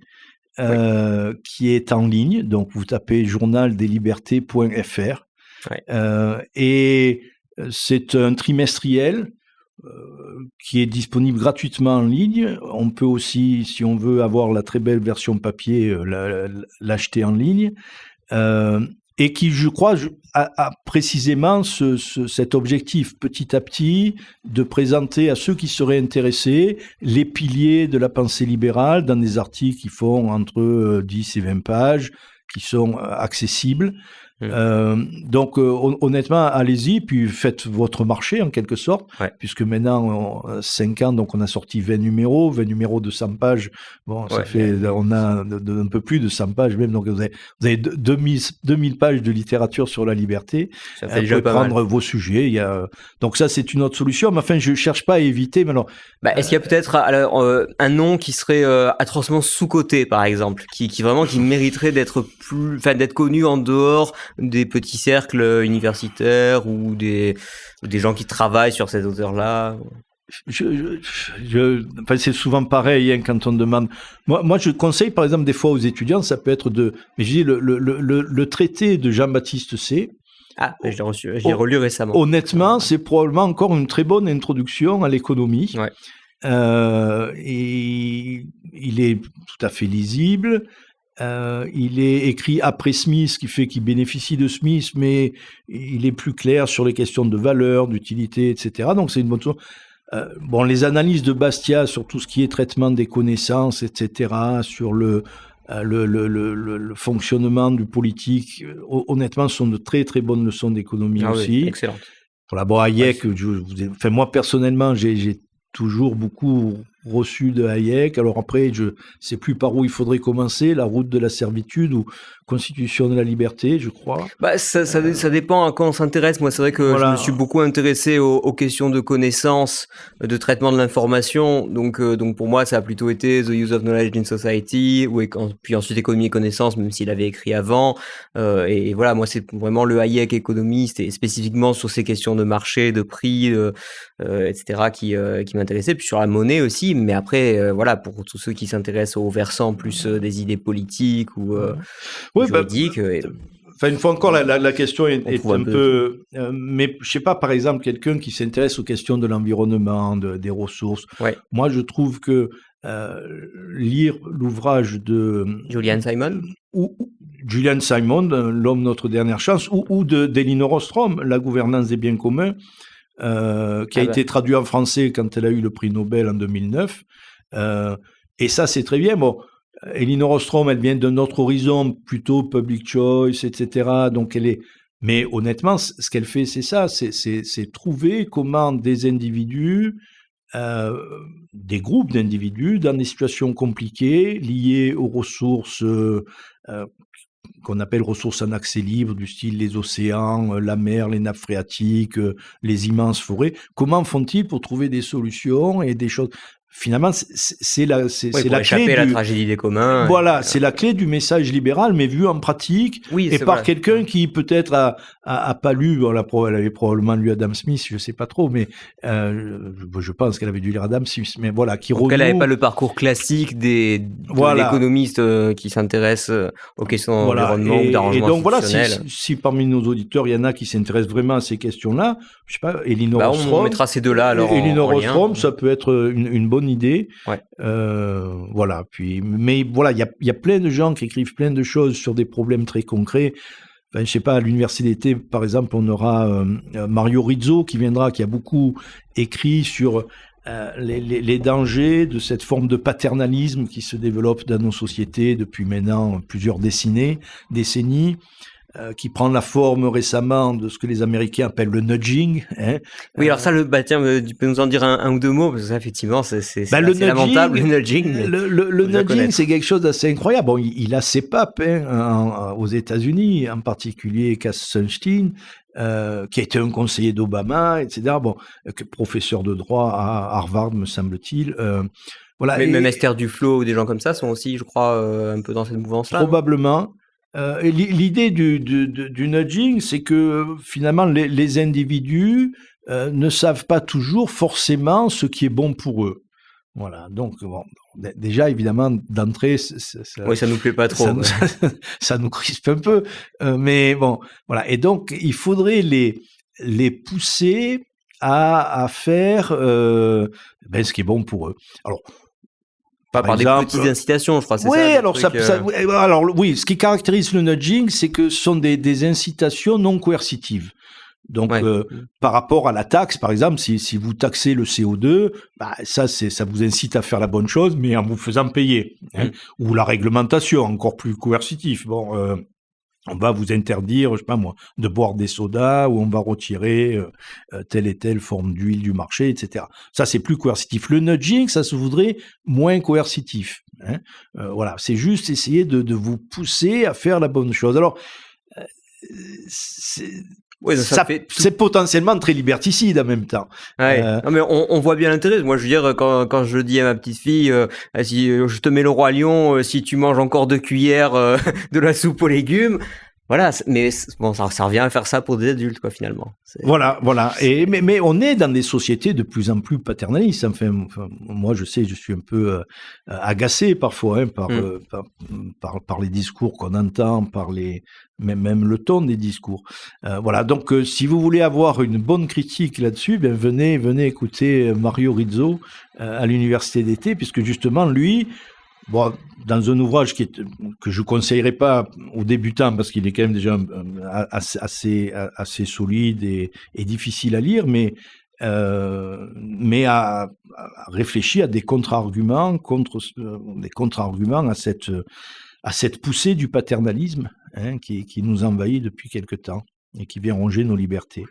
qui est en ligne, donc vous tapez journaldeslibertés.fr, et c'est un trimestriel qui est disponible gratuitement en ligne. On peut aussi, si on veut avoir la très belle version papier, l'acheter en ligne. Et qui, je crois, a précisément cet objectif, petit à petit, de présenter à ceux qui seraient intéressés les piliers de la pensée libérale dans des articles qui font entre 10 et 20 pages, qui sont accessibles. Donc, honnêtement, allez-y, puis faites votre marché en quelque sorte, puisque maintenant, 5 ans, donc on a sorti 20 numéros de 100 pages. Bon, ça fait, on a un peu plus de 100 pages même, donc vous avez 2000 pages de littérature sur la liberté. Ça fait déjà pas prendre mal. vos sujets. Donc ça, c'est une autre solution, mais enfin, je cherche pas à éviter. Mais alors, est-ce qu'il y a peut-être un nom qui serait atrocement sous-coté, par exemple, qui mériterait d'être connu en dehors des petits cercles universitaires ou des gens qui travaillent sur cet auteur-là? C'est souvent pareil quand on demande. Moi, je conseille par exemple des fois aux étudiants, ça peut être mais je dis le traité de Jean-Baptiste C. Ah, j'ai relu récemment. Honnêtement, c'est probablement encore une très bonne introduction à l'économie. Et il est tout à fait lisible. Il est écrit après Smith, ce qui fait qu'il bénéficie de Smith, mais il est plus clair sur les questions de valeur, d'utilité, etc. Donc c'est une bonne chose. Les analyses de Bastiat sur tout ce qui est traitement des connaissances, etc., sur le fonctionnement du politique, honnêtement, sont de très très bonnes leçons d'économie aussi. Oui, excellent. Voilà, Hayek, moi personnellement, j'ai toujours beaucoup reçu de Hayek. Alors après, je ne sais plus par où il faudrait commencer, la route de la servitude ou Constitution de la liberté, je crois. Ça dépend à quoi on s'intéresse. Moi, c'est vrai que je me suis beaucoup intéressé aux questions de connaissance, de traitement de l'information. Donc pour moi, ça a plutôt été The Use of Knowledge in Society, puis ensuite Économie et connaissance, même s'il avait écrit avant. Et voilà, moi, c'est vraiment le Hayek économiste, et spécifiquement sur ces questions de marché, de prix, etc., qui m'intéressait. Puis sur la monnaie aussi. Mais après, voilà, pour tous ceux qui s'intéressent au versant plus des idées politiques ou juridiques. Une fois encore, la question est un peu... mais je sais pas, par exemple, quelqu'un qui s'intéresse aux questions de l'environnement, des ressources. Moi, je trouve que lire l'ouvrage de... Julian Simon, L'homme notre dernière chance, ou d'Elinor Ostrom, La gouvernance des biens communs, qui a été traduit en français quand elle a eu le prix Nobel en 2009. Et ça, c'est très bien. Bon, Elinor Ostrom, elle vient d'un autre horizon, plutôt public choice, etc. Donc, mais honnêtement, ce qu'elle fait, c'est ça, c'est trouver comment des individus des groupes d'individus dans des situations compliquées liées aux ressources qu'on appelle ressources en accès libre, du style les océans, la mer, les nappes phréatiques, les immenses forêts. Comment font-ils pour trouver des solutions et des choses? Finalement, c'est la pour échapper clé à la tragédie des communs. Voilà, c'est la clé du message libéral, mais vu en pratique Oui, et c'est par vrai. quelqu'un qui peut-être a pas lu. Bon, elle avait probablement lu Adam Smith, je sais pas trop, mais je pense qu'elle avait dû lire Adam Smith. Mais voilà, qui En tout cas, elle n'avait renoue. pas le parcours classique de Voilà, l'économiste qui s'intéresse aux questions voilà, d'environnement ou et d'arrangement donc voilà, institutionnel. si parmi nos auditeurs il y en a qui s'intéressent vraiment à ces questions-là, je sais pas, Elinor Bah, on Ostrom. mettra ces deux-là alors en Elinor lien. Ostrom, ça peut être une bonne idée. Ouais. Voilà. Puis, mais voilà, il y a plein de gens qui écrivent plein de choses sur des problèmes très concrets. Enfin, je sais pas, à l'université d'été, par exemple, on aura Mario Rizzo qui viendra, qui a beaucoup écrit sur les dangers de cette forme de paternalisme qui se développe dans nos sociétés depuis maintenant plusieurs décennies. Qui prend la forme récemment de ce que les Américains appellent le nudging. Hein. Oui, alors ça, tiens, tu peux nous en dire un ou deux mots, parce que ça, effectivement, c'est Le assez lamentable, le nudging. Mais le nudging, c'est quelque chose d'assez incroyable. Bon, il a ses papes aux États-Unis, en particulier Cass Sunstein, qui a été un conseiller d'Obama, etc. Bon, professeur de droit à Harvard, me semble-t-il. Voilà. Mais même Esther Duflo ou des gens comme ça sont aussi, je crois, un peu dans cette mouvance-là. Probablement. L'idée du nudging, c'est que finalement les individus ne savent pas toujours forcément ce qui est bon pour eux. Voilà. Donc bon, déjà évidemment d'entrée, Oui, ça nous plaît pas trop. Ça nous crispe un peu, mais bon, voilà. Et donc il faudrait les pousser à faire ce qui est bon pour eux. Alors. Pas par exemple, des petites incitations, je crois, c'est oui, ça. Alors oui, ce qui caractérise le nudging, c'est que ce sont des incitations non coercitives. Donc, par rapport à la taxe, par exemple, si vous taxez le CO2, ça vous incite à faire la bonne chose, mais en vous faisant payer. Hein. Ou la réglementation, encore plus coercitif. Bon, on va vous interdire, je sais pas moi, de boire des sodas, ou on va retirer telle et telle forme d'huile du marché, etc. Ça, c'est plus coercitif. Le nudging, ça se voudrait moins coercitif. Hein. Voilà, c'est juste essayer de vous pousser à faire la bonne chose. Alors, c'est potentiellement très liberticide en même temps. Ouais. Non, mais on voit bien l'intérêt. Moi, je veux dire, quand je dis à ma petite fille, si je te mets le roi lion, si tu manges encore 2 cuillères de la soupe aux légumes, voilà. Mais bon, ça revient à faire ça pour des adultes, quoi, finalement. Voilà. Mais on est dans des sociétés de plus en plus paternalistes. Enfin, moi, je sais, je suis un peu agacé parfois par les discours qu'on entend, même le ton des discours. Voilà. Donc, si vous voulez avoir une bonne critique là-dessus, venez écouter Mario Rizzo à l'université d'été, puisque justement, lui. Bon, dans un ouvrage que je conseillerais pas aux débutants parce qu'il est quand même déjà assez solide et difficile à lire, mais à réfléchir à des contre-arguments à cette poussée du paternalisme qui nous envahit depuis quelque temps et qui vient ronger nos libertés.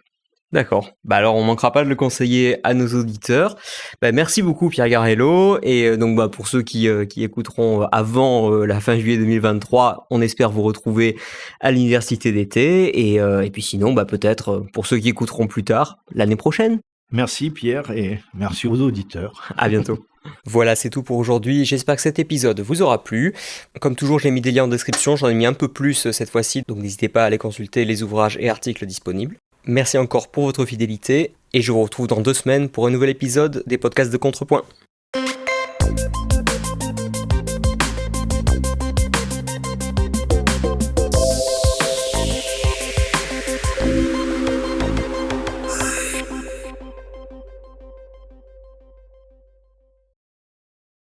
D'accord. Alors, on manquera pas de le conseiller à nos auditeurs. Merci beaucoup, Pierre Garello. Et donc, pour ceux qui écouteront avant la fin juillet 2023, on espère vous retrouver à l'université d'été. Et puis sinon, peut-être pour ceux qui écouteront plus tard, l'année prochaine. Merci, Pierre, et merci aux auditeurs. À bientôt. Voilà, c'est tout pour aujourd'hui. J'espère que cet épisode vous aura plu. Comme toujours, j'ai mis des liens en description. J'en ai mis un peu plus cette fois-ci. Donc, n'hésitez pas à aller consulter les ouvrages et articles disponibles. Merci encore pour votre fidélité et je vous retrouve dans 2 semaines pour un nouvel épisode des podcasts de Contrepoint.